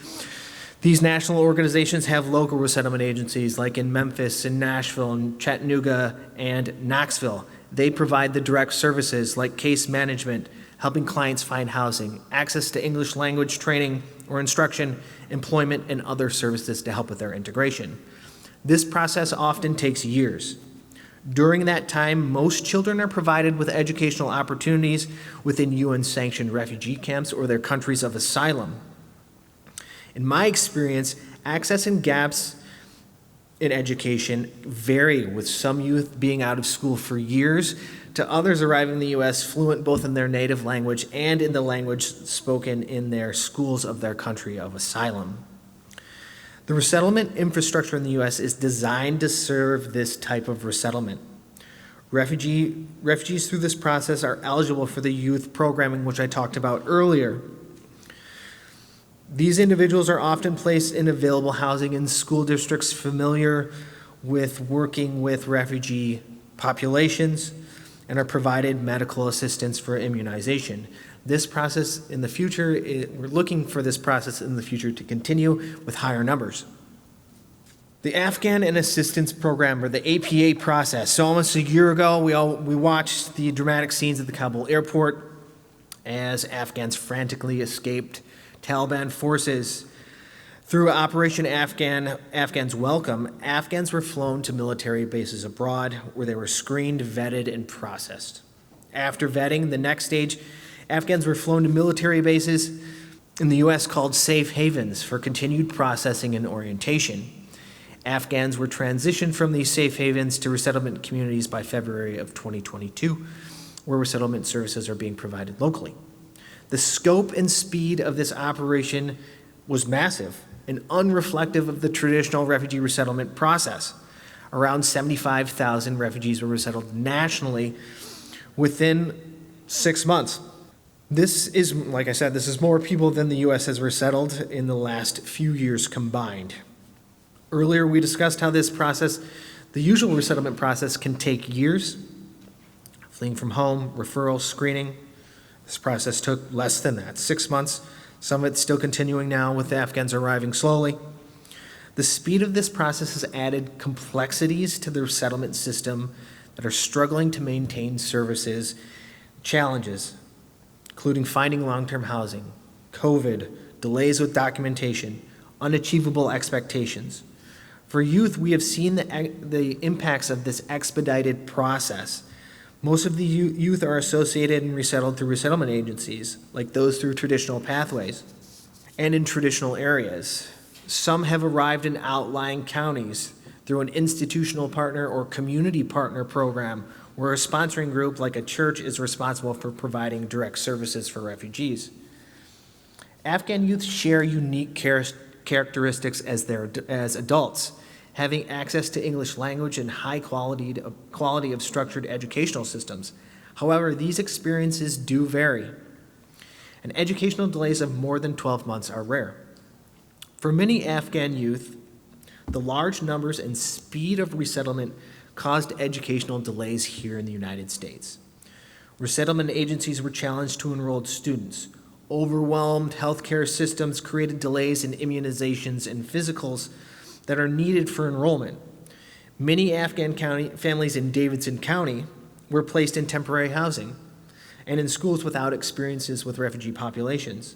These national organizations have local resettlement agencies like in Memphis, in Nashville, in Chattanooga, and Knoxville. They provide the direct services like case management, helping clients find housing, access to English language training or instruction, employment, and other services to help with their integration. This process often takes years. During that time, most children are provided with educational opportunities within UN-sanctioned refugee camps or their countries of asylum. In my experience, access and gaps in education vary, with some youth being out of school for years to others arriving in the U.S. fluent both in their native language and in the language spoken in their schools of their country of asylum. The resettlement infrastructure in the U.S. is designed to serve this type of resettlement. Refugees through this process are eligible for the youth programming, which I talked about earlier. These individuals are often placed in available housing in school districts familiar with working with refugee populations and are provided medical assistance for immunization. This process in the future, we're looking for this process in the future to continue with higher numbers. The Afghan and Assistance Program, or the APA process. So almost a year ago, we watched the dramatic scenes at the Kabul airport as Afghans frantically escaped Taliban forces. Through Operation Afghans Welcome, Afghans were flown to military bases abroad where they were screened, vetted, and processed. After vetting, the next stage, Afghans were flown to military bases in the U.S. called safe havens for continued processing and orientation. Afghans were transitioned from these safe havens to resettlement communities by February of 2022, where resettlement services are being provided locally. The scope and speed of this operation was massive and unreflective of the traditional refugee resettlement process. Around 75,000 refugees were resettled nationally within 6 months. This is, like I said, this is more people than the U.S. has resettled in the last few years combined. Earlier, we discussed how this process, the usual resettlement process, can take years. Fleeing from home, referral, screening. This process took less than that, 6 months. Some of it's still continuing now with the Afghans arriving slowly. The speed of this process has added complexities to the resettlement system that are struggling to maintain services, challenges, including finding long-term housing, COVID, delays with documentation, unachievable expectations. For youth, we have seen the impacts of this expedited process. Most of the youth are associated and resettled through resettlement agencies, like those through traditional pathways and in traditional areas. Some have arrived in outlying counties through an institutional partner or community partner program where a sponsoring group like a church is responsible for providing direct services for refugees. Afghan youth share unique characteristics as adults, having access to English language and high quality of structured educational systems. However, these experiences do vary, and educational delays of more than 12 months are rare. For many Afghan youth, the large numbers and speed of resettlement caused educational delays here in the United States. Resettlement agencies were challenged to enroll students. Overwhelmed healthcare systems created delays in immunizations and physicals that are needed for enrollment. Many Afghan families in Davidson County were placed in temporary housing and in schools without experiences with refugee populations.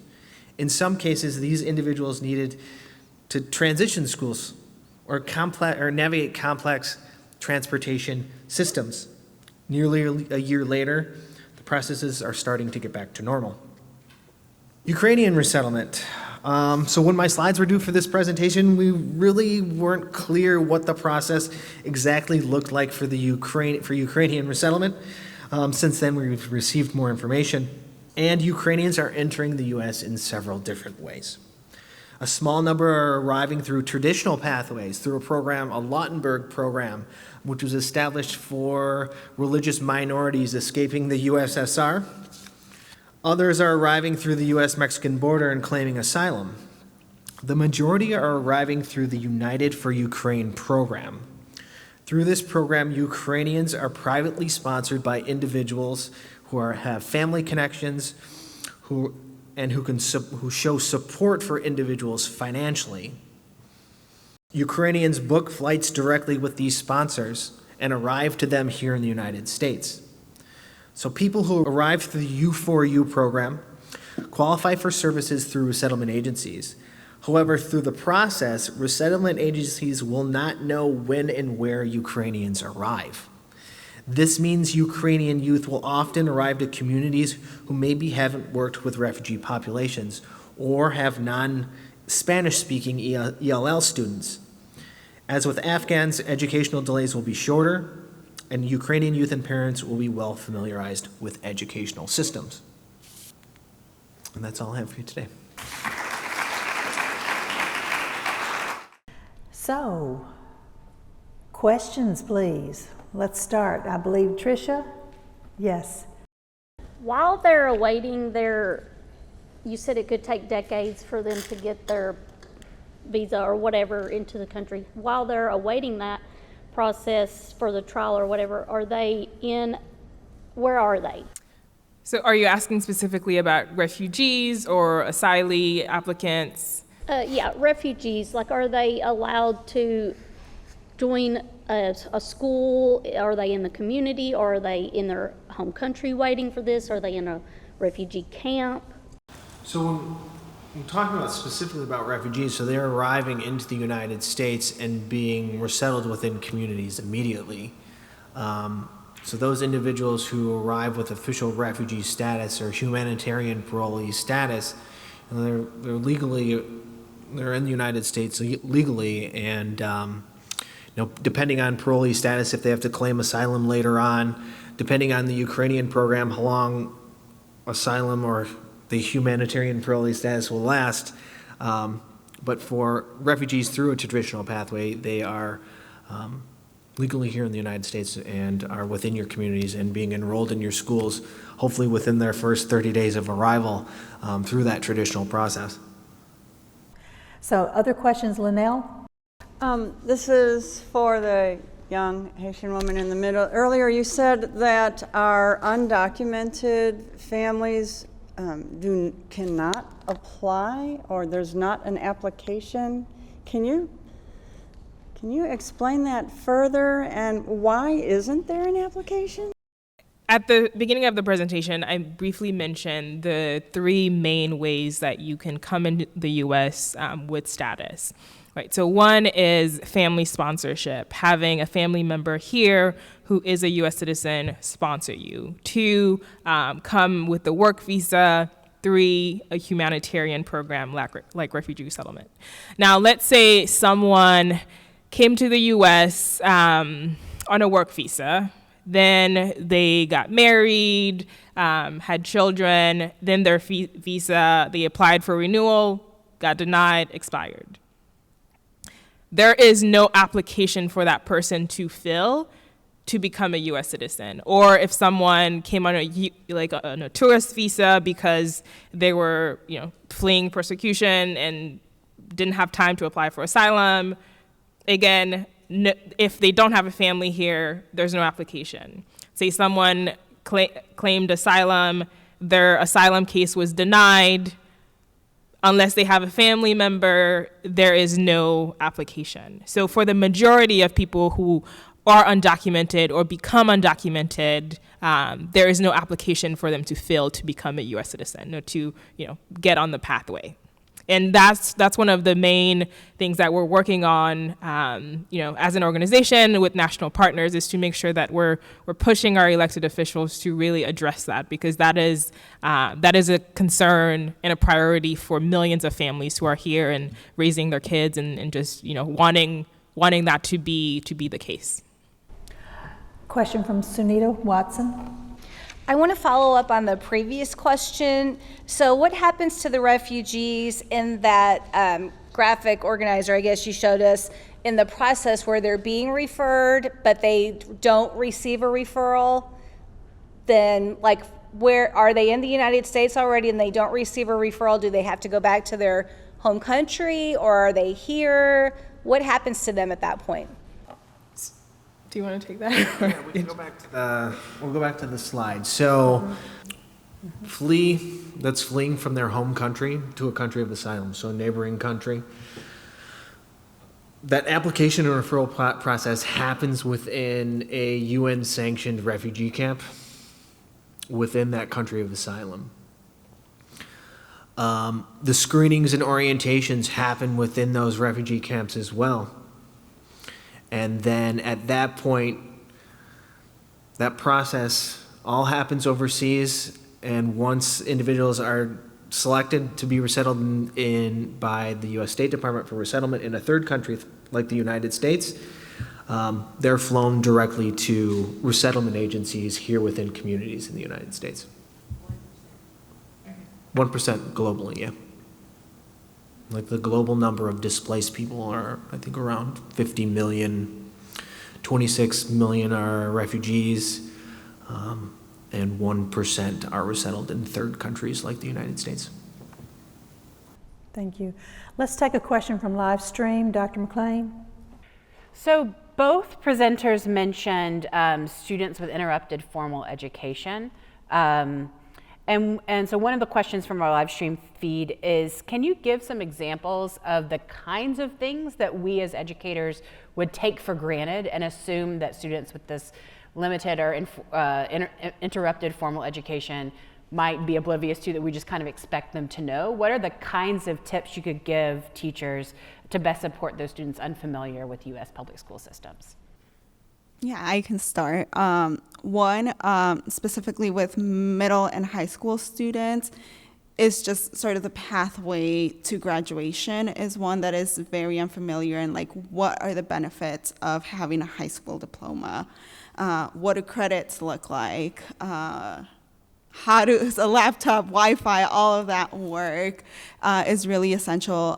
In some cases, these individuals needed to transition schools or navigate complex transportation systems. Nearly a year later, the processes are starting to get back to normal. Ukrainian resettlement. So when my slides were due for this presentation, we really weren't clear what the process exactly looked like for Ukrainian resettlement. Since then, we've received more information, and Ukrainians are entering the U.S. in several different ways. A small number are arriving through traditional pathways, through a Lautenberg program, which was established for religious minorities escaping the USSR. Others are arriving through the U.S.-Mexican border and claiming asylum. The majority are arriving through the United for Ukraine program. Through this program, Ukrainians are privately sponsored by individuals who have family connections, who show support for individuals financially. Ukrainians book flights directly with these sponsors and arrive to them here in the United States. So people who arrive through the U4U program qualify for services through resettlement agencies. However, through the process, resettlement agencies will not know when and where Ukrainians arrive. This means Ukrainian youth will often arrive to communities who maybe haven't worked with refugee populations or have non-Spanish-speaking ELL students. As with Afghans, educational delays will be shorter, and Ukrainian youth and parents will be well familiarized with educational systems. And that's all I have for you today. So, questions, please. Let's start. I believe Tricia? Yes. While they're awaiting their, you said it could take decades for them to get their visa or whatever into the country. While they're awaiting that process for the trial or whatever, where are they? So are you asking specifically about refugees or asylee applicants? Yeah, refugees, like are they allowed to join a school? Are they in the community, or are they in their home country waiting for this? Are they in a refugee camp? So when we're talking about specifically about refugees, so they're arriving into the United States and being resettled within communities immediately. So those individuals who arrive with official refugee status or humanitarian parolee status, they're in the United States legally, and depending on parolee status, if they have to claim asylum later on, depending on the Ukrainian program, how long asylum or the humanitarian parolee status will last. But for refugees through a traditional pathway, they are legally here in the United States and are within your communities and being enrolled in your schools, hopefully within their first 30 days of arrival through that traditional process. So, other questions, Linnell? This is for the young Haitian woman in the middle. Earlier you said that our undocumented families cannot apply, or there's not an application. Can you explain that further, and why isn't there an application? At the beginning of the presentation, I briefly mentioned the three main ways that you can come into the U.S. With status. Right. So one is family sponsorship, having a family member here who is a U.S. citizen sponsor you. Two, come with the work visa. Three, a humanitarian program like refugee settlement. Now, let's say someone came to the U.S. On a work visa. Then they got married, had children. Then their visa, they applied for renewal, got denied, expired. There is no application for that person to fill to become a U.S. citizen. Or if someone came on a tourist visa because they were, fleeing persecution and didn't have time to apply for asylum, again, if they don't have a family here, there's no application. Say someone claimed asylum, their asylum case was denied. Unless they have a family member, there is no application. So for the majority of people who are undocumented or become undocumented, there is no application for them to fill to become a U.S. citizen or to get on the pathway. And that's one of the main things that we're working on, as an organization with national partners, is to make sure that we're pushing our elected officials to really address that, because that is a concern and a priority for millions of families who are here and raising their kids and just wanting that to be the case. Question from Sunita Watson. I want to follow up on the previous question. So what happens to the refugees in that graphic organizer, I guess you showed us, in the process where they're being referred, but they don't receive a referral? Then, where are they in the United States already and they don't receive a referral? Do they have to go back to their home country, or are they here? What happens to them at that point? Do you want to take that? Yeah, we can go back to we'll go back to the slide. So that's fleeing from their home country to a country of asylum, so a neighboring country. That application and referral process happens within a UN-sanctioned refugee camp within that country of asylum. The screenings and orientations happen within those refugee camps as well. And then at that point, that process all happens overseas, and once individuals are selected to be resettled by the U.S. State Department for resettlement in a third country like the United States, they're flown directly to resettlement agencies here within communities in the United States. 1% globally, yeah. Like the global number of displaced people are, I think, around 50 million. 26 million are refugees, and 1% are resettled in third countries like the United States. Thank you. Let's take a question from live stream. Dr. McLean? So both presenters mentioned students with interrupted formal education. And so one of the questions from our live stream feed is, can you give some examples of the kinds of things that we as educators would take for granted and assume that students with this limited or interrupted formal education might be oblivious to, that we just kind of expect them to know? What are the kinds of tips you could give teachers to best support those students unfamiliar with U.S. public school systems? Yeah, I can start. One, specifically with middle and high school students, is just sort of the pathway to graduation is one that is very unfamiliar, and like, what are the benefits of having a high school diploma? What do credits look like? How does a laptop, Wi-Fi, all of that work is really essential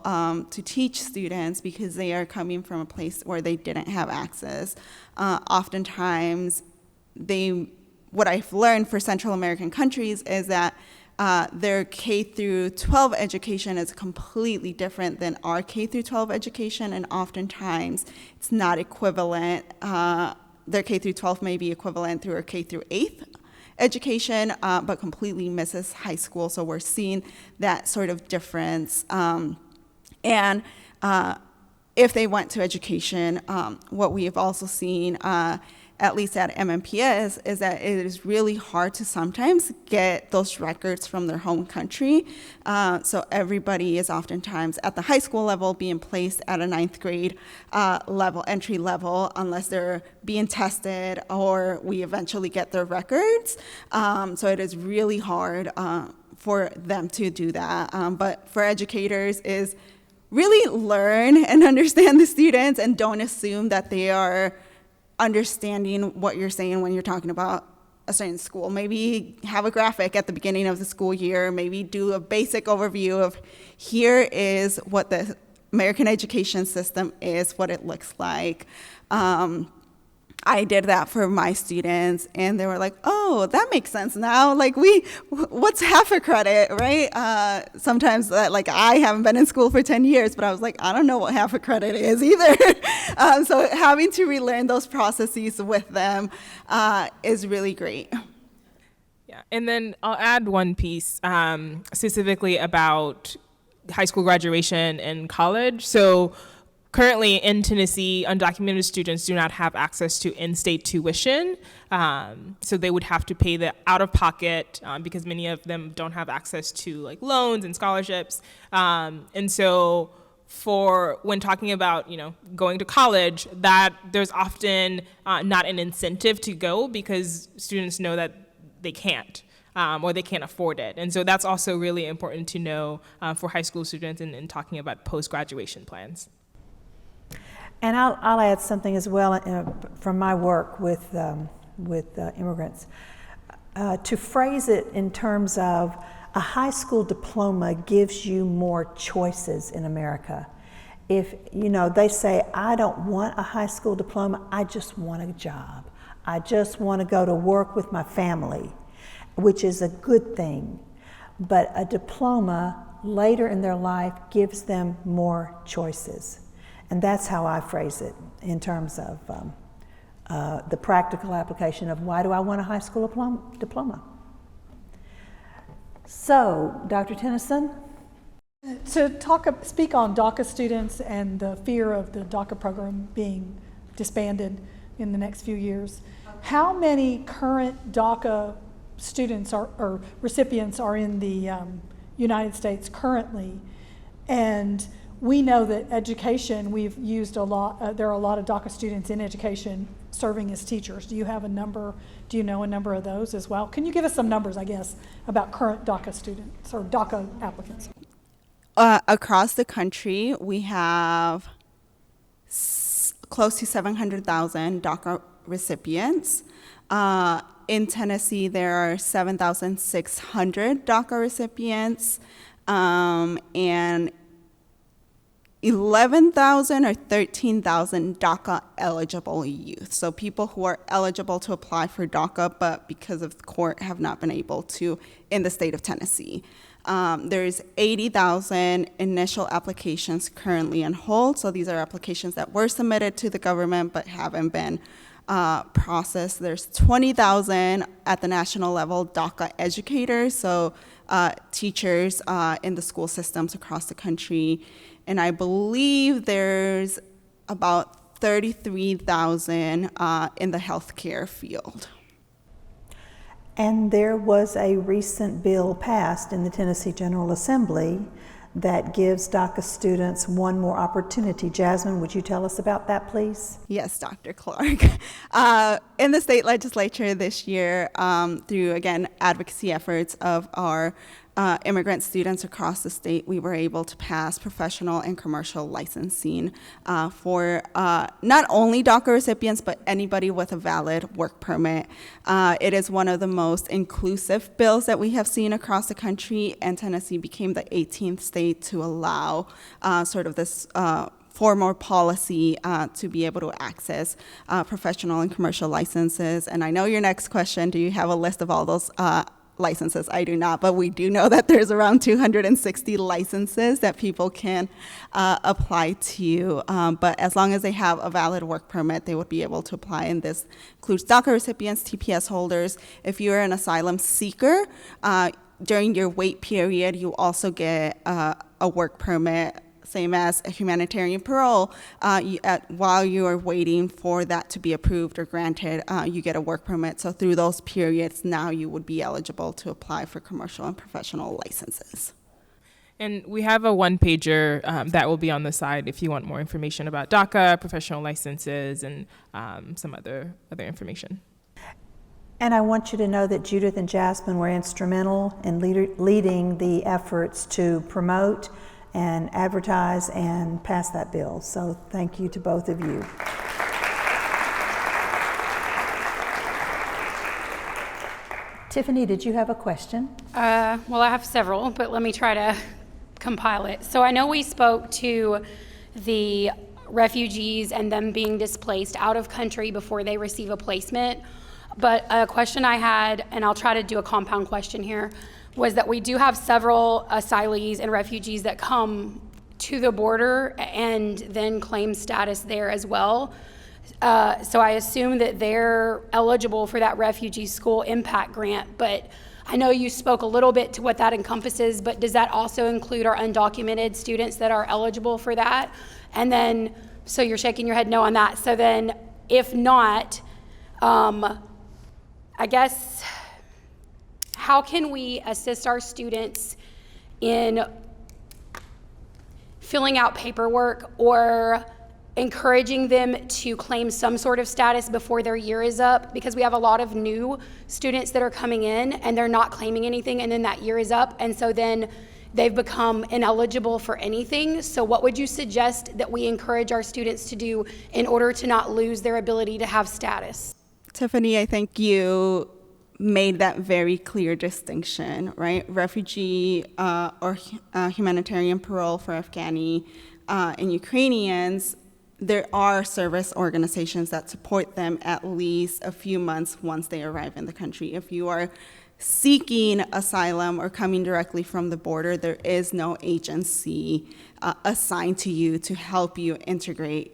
to teach students, because they are coming from a place where they didn't have access. Oftentimes, what I've learned for Central American countries is that their K through 12 education is completely different than our K through 12 education, and oftentimes it's not equivalent. Their K through 12 may be equivalent through our K through 8th education, but completely misses high school. So we're seeing that sort of difference. And if they went to education, what we have also seen, at least at MMPS, is that it is really hard to sometimes get those records from their home country. So everybody is oftentimes at the high school level being placed at a 9th grade level, entry level, unless they're being tested or we eventually get their records. So it is really hard for them to do that. But for educators is really learn and understand the students, and don't assume that they are understanding what you're saying when you're talking about a certain school. Maybe have a graphic at the beginning of the school year, maybe do a basic overview of, here is what the American education system is, what it looks like. I did that for my students, and they were like, oh, that makes sense now. Like, what's half a credit, right? Sometimes, like, I haven't been in school for 10 years, but I was like, I don't know what half a credit is either. So having to relearn those processes with them is really great. Yeah, and then I'll add one piece specifically about high school graduation and college. So currently in Tennessee, undocumented students do not have access to in-state tuition. So they would have to pay the out-of-pocket because many of them don't have access to like loans and scholarships. And so for when talking about, going to college, that there's often not an incentive to go because students know that they can't. Or they can't afford it. And so that's also really important to know for high school students in talking about post-graduation plans. And I'll add something as well from my work with immigrants. To phrase it in terms of a high school diploma gives you more choices in America. If, they say, I don't want a high school diploma, I just want a job. I just want to go to work with my family, which is a good thing. But a diploma later in their life gives them more choices. And that's how I phrase it in terms of the practical application of why do I want a high school diploma? So, Dr. Tennyson? To speak on DACA students and the fear of the DACA program being disbanded in the next few years, how many current DACA students or recipients are in the United States currently? And we know that education, we've used a lot, there are a lot of DACA students in education serving as teachers. Do you have a number, do you know a number of those as well? Can you give us some numbers, I guess, about current DACA students or DACA applicants? Across the country, we have close to 700,000 DACA recipients. In Tennessee, there are 7,600 DACA recipients, and 11,000 or 13,000 DACA eligible youth. So people who are eligible to apply for DACA, but because of the court have not been able to in the state of Tennessee. There's 80,000 initial applications currently on hold. So these are applications that were submitted to the government but haven't been processed. There's 20,000 at the national level DACA educators, so teachers in the school systems across the country. And I believe there's about 33,000 in the healthcare field. And there was a recent bill passed in the Tennessee General Assembly that gives DACA students one more opportunity. Jasmine, would you tell us about that, please? Yes, Dr. Clark. In the state legislature this year, through, again, advocacy efforts of our immigrant students across the state, we were able to pass professional and commercial licensing for not only DACA recipients, but anybody with a valid work permit. It is one of the most inclusive bills that we have seen across the country, and Tennessee became the 18th state to allow sort of this formal policy to be able to access professional and commercial licenses. And I know your next question, do you have a list of all those licenses? I do not, but we do know that there's around 260 licenses that people can apply to. But as long as they have a valid work permit, they would be able to apply. And this includes DACA recipients, TPS holders. If you're an asylum seeker, during your wait period, you also get a work permit, same as a humanitarian parole. While you are waiting for that to be approved or granted, you get a work permit. So through those periods, now you would be eligible to apply for commercial and professional licenses. And we have a one-pager that will be on the side if you want more information about DACA, professional licenses, and some other information. And I want you to know that Judith and Jasmine were instrumental in leading the efforts to promote and advertise and pass that bill. So thank you to both of you. Tiffany, did you have a question? Well, I have several, but let me try to compile it. So I know we spoke to the refugees and them being displaced out of country before they receive a placement, but a question I had, and I'll try to do a compound question here, was that we do have several asylees and refugees that come to the border and then claim status there as well. So I assume that they're eligible for that refugee school impact grant, but I know you spoke a little bit to what that encompasses, but does that also include our undocumented students that are eligible for that? And then, so you're shaking your head no on that. So then, if not, I guess, how can we assist our students in filling out paperwork or encouraging them to claim some sort of status before their year is up? Because we have a lot of new students that are coming in and they're not claiming anything, and then that year is up, and so then they've become ineligible for anything. So what would you suggest that we encourage our students to do in order to not lose their ability to have status? Tiffany, I think you made that very clear distinction, right? Refugee or humanitarian parole for Afghani and Ukrainians, there are service organizations that support them at least a few months once they arrive in the country. If you are seeking asylum or coming directly from the border, there is no agency assigned to you to help you integrate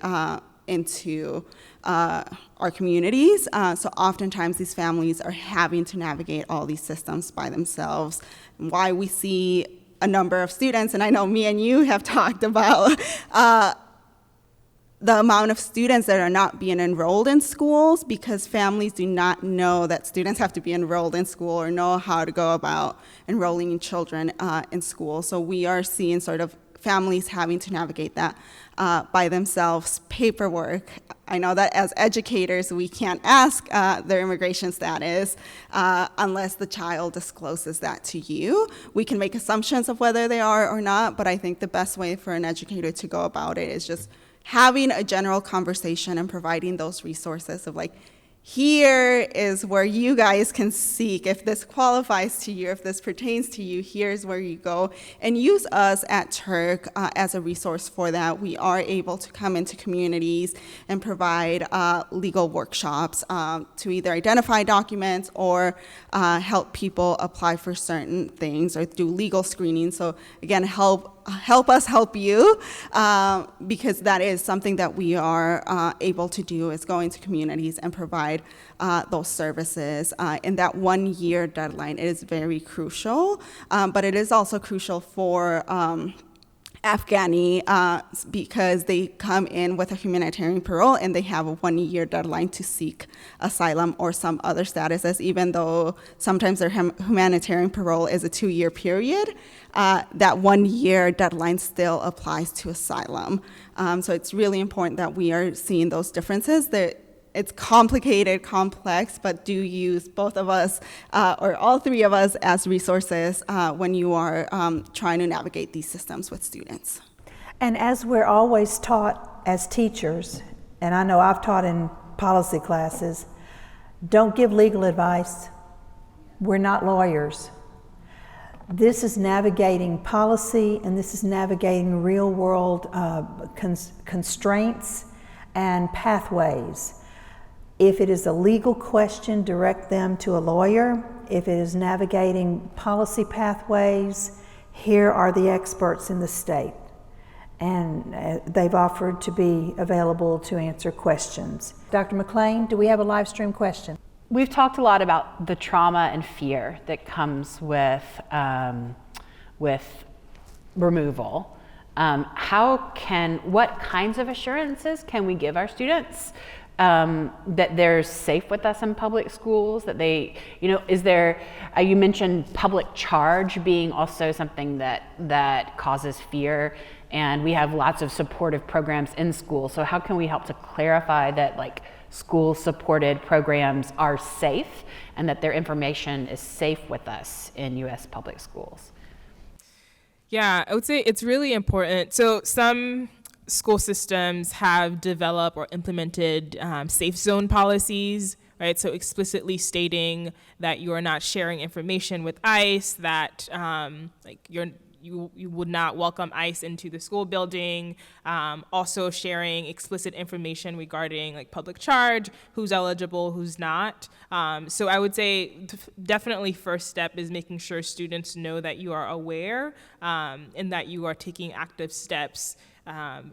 into our communities. So oftentimes these families are having to navigate all these systems by themselves. Why we see a number of students, and I know me and you have talked about the amount of students that are not being enrolled in schools because families do not know that students have to be enrolled in school or know how to go about enrolling children in school. So we are seeing sort of families having to navigate that by themselves, paperwork. I know that as educators, we can't ask their immigration status unless the child discloses that to you. We can make assumptions of whether they are or not, but I think the best way for an educator to go about it is just having a general conversation and providing those resources of like, here is where you guys can seek. If this qualifies to you, if this pertains to you, here's where you go. And use us at Turk as a resource for that. We are able to come into communities and provide legal workshops to either identify documents or help people apply for certain things or do legal screening. So again, help us help you, because that is something that we are able to do, is go into communities and provide those services. And that 1 year deadline is very crucial, but it is also crucial for Afghani because they come in with a humanitarian parole and they have a 1 year deadline to seek asylum or some other statuses, even though sometimes their humanitarian parole is a 2 year period. That 1 year deadline still applies to asylum. So it's really important that we are seeing those differences. It's complicated, complex, but do use both of us or all three of us as resources when you are trying to navigate these systems with students. And as we're always taught as teachers, and I know I've taught in policy classes, don't give legal advice. We're not lawyers. This is navigating policy, and this is navigating real world constraints and pathways. If it is a legal question, direct them to a lawyer. If it is navigating policy pathways, here are the experts in the state. And they've offered to be available to answer questions. Dr. McLean, do we have a live stream question? We've talked a lot about the trauma and fear that comes with removal. What kinds of assurances can we give our students that they're safe with us in public schools, that they, is there, you mentioned public charge being also something that causes fear, and we have lots of supportive programs in schools. So how can we help to clarify that school-supported programs are safe and that their information is safe with us in U.S. public schools? Yeah, I would say it's really important. So some school systems have developed or implemented safe zone policies, right? So explicitly stating that you are not sharing information with ICE, that you would not welcome ICE into the school building. Also sharing explicit information regarding public charge, who's eligible, who's not. So I would say definitely first step is making sure students know that you are aware and that you are taking active steps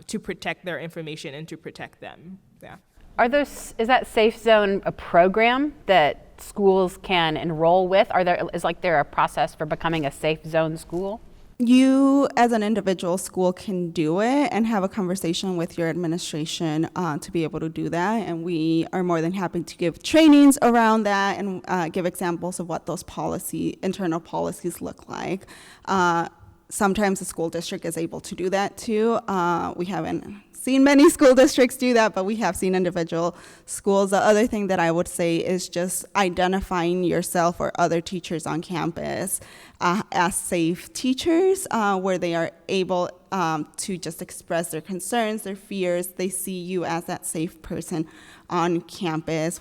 to protect their information and to protect them. Yeah. Is that Safe Zone a program that schools can enroll with? Is there a process for becoming a Safe Zone school? You, as an individual school, can do it and have a conversation with your administration to be able to do that. And we are more than happy to give trainings around that and give examples of what those internal policies look like. Sometimes the school district is able to do that too. We haven't seen many school districts do that, but we have seen individual schools. The other thing that I would say is just identifying yourself or other teachers on campus as safe teachers, where they are able to just express their concerns, their fears. They see you as that safe person on campus,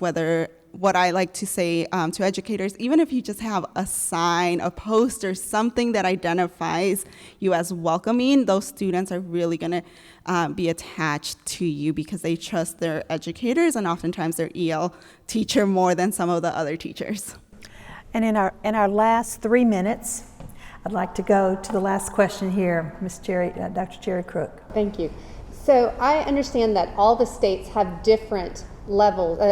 what I like to say to educators, even if you just have a sign, a poster, something that identifies you as welcoming, those students are really going to be attached to you because they trust their educators and oftentimes their EL teacher more than some of the other teachers. And in our last 3 minutes, I'd like to go to the last question here, Dr. Jerry Crook. Thank you. So I understand that all the states have different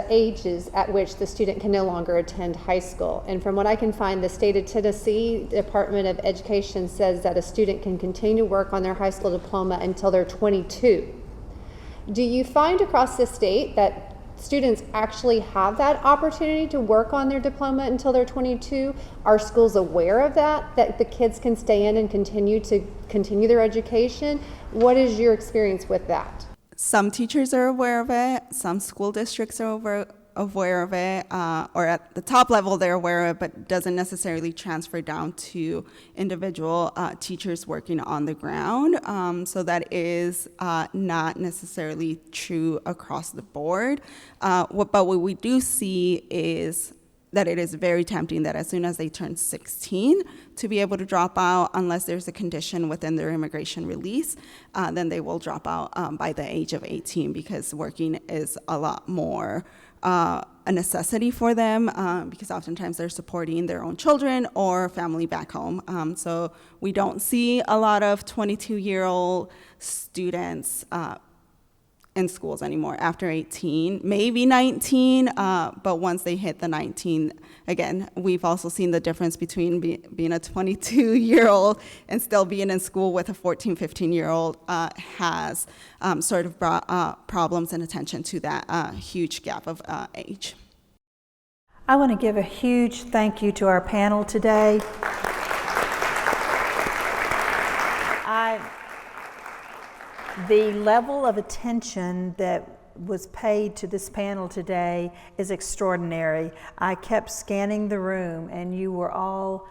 ages at which the student can no longer attend high school. And from what I can find, the state of Tennessee Department of Education says that a student can continue to work on their high school diploma until they're 22. Do you find across the state that students actually have that opportunity to work on their diploma until they're 22? Are schools aware of that the kids can stay in and continue their education? What is your experience with that? Some teachers are aware of it. Some school districts are aware of it, or at the top level they're aware of it, but doesn't necessarily transfer down to individual teachers working on the ground. So that is not necessarily true across the board. But what we do see is that it is very tempting that as soon as they turn 16 to be able to drop out, unless there's a condition within their immigration release, then they will drop out by the age of 18, because working is a lot more a necessity for them, because oftentimes they're supporting their own children or family back home. So we don't see a lot of 22-year-old students in schools anymore after 18, maybe 19, but once they hit the 19, again, we've also seen the difference between being a 22-year-old and still being in school with a 14, 15-year-old has sort of brought problems and attention to that huge gap of age. I want to give a huge thank you to our panel today. The level of attention that was paid to this panel today is extraordinary. I kept scanning the room, and you were all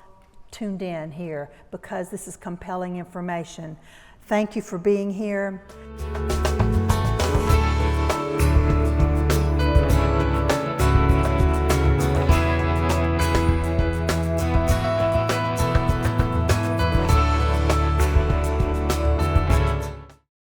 tuned in here because this is compelling information. Thank you for being here.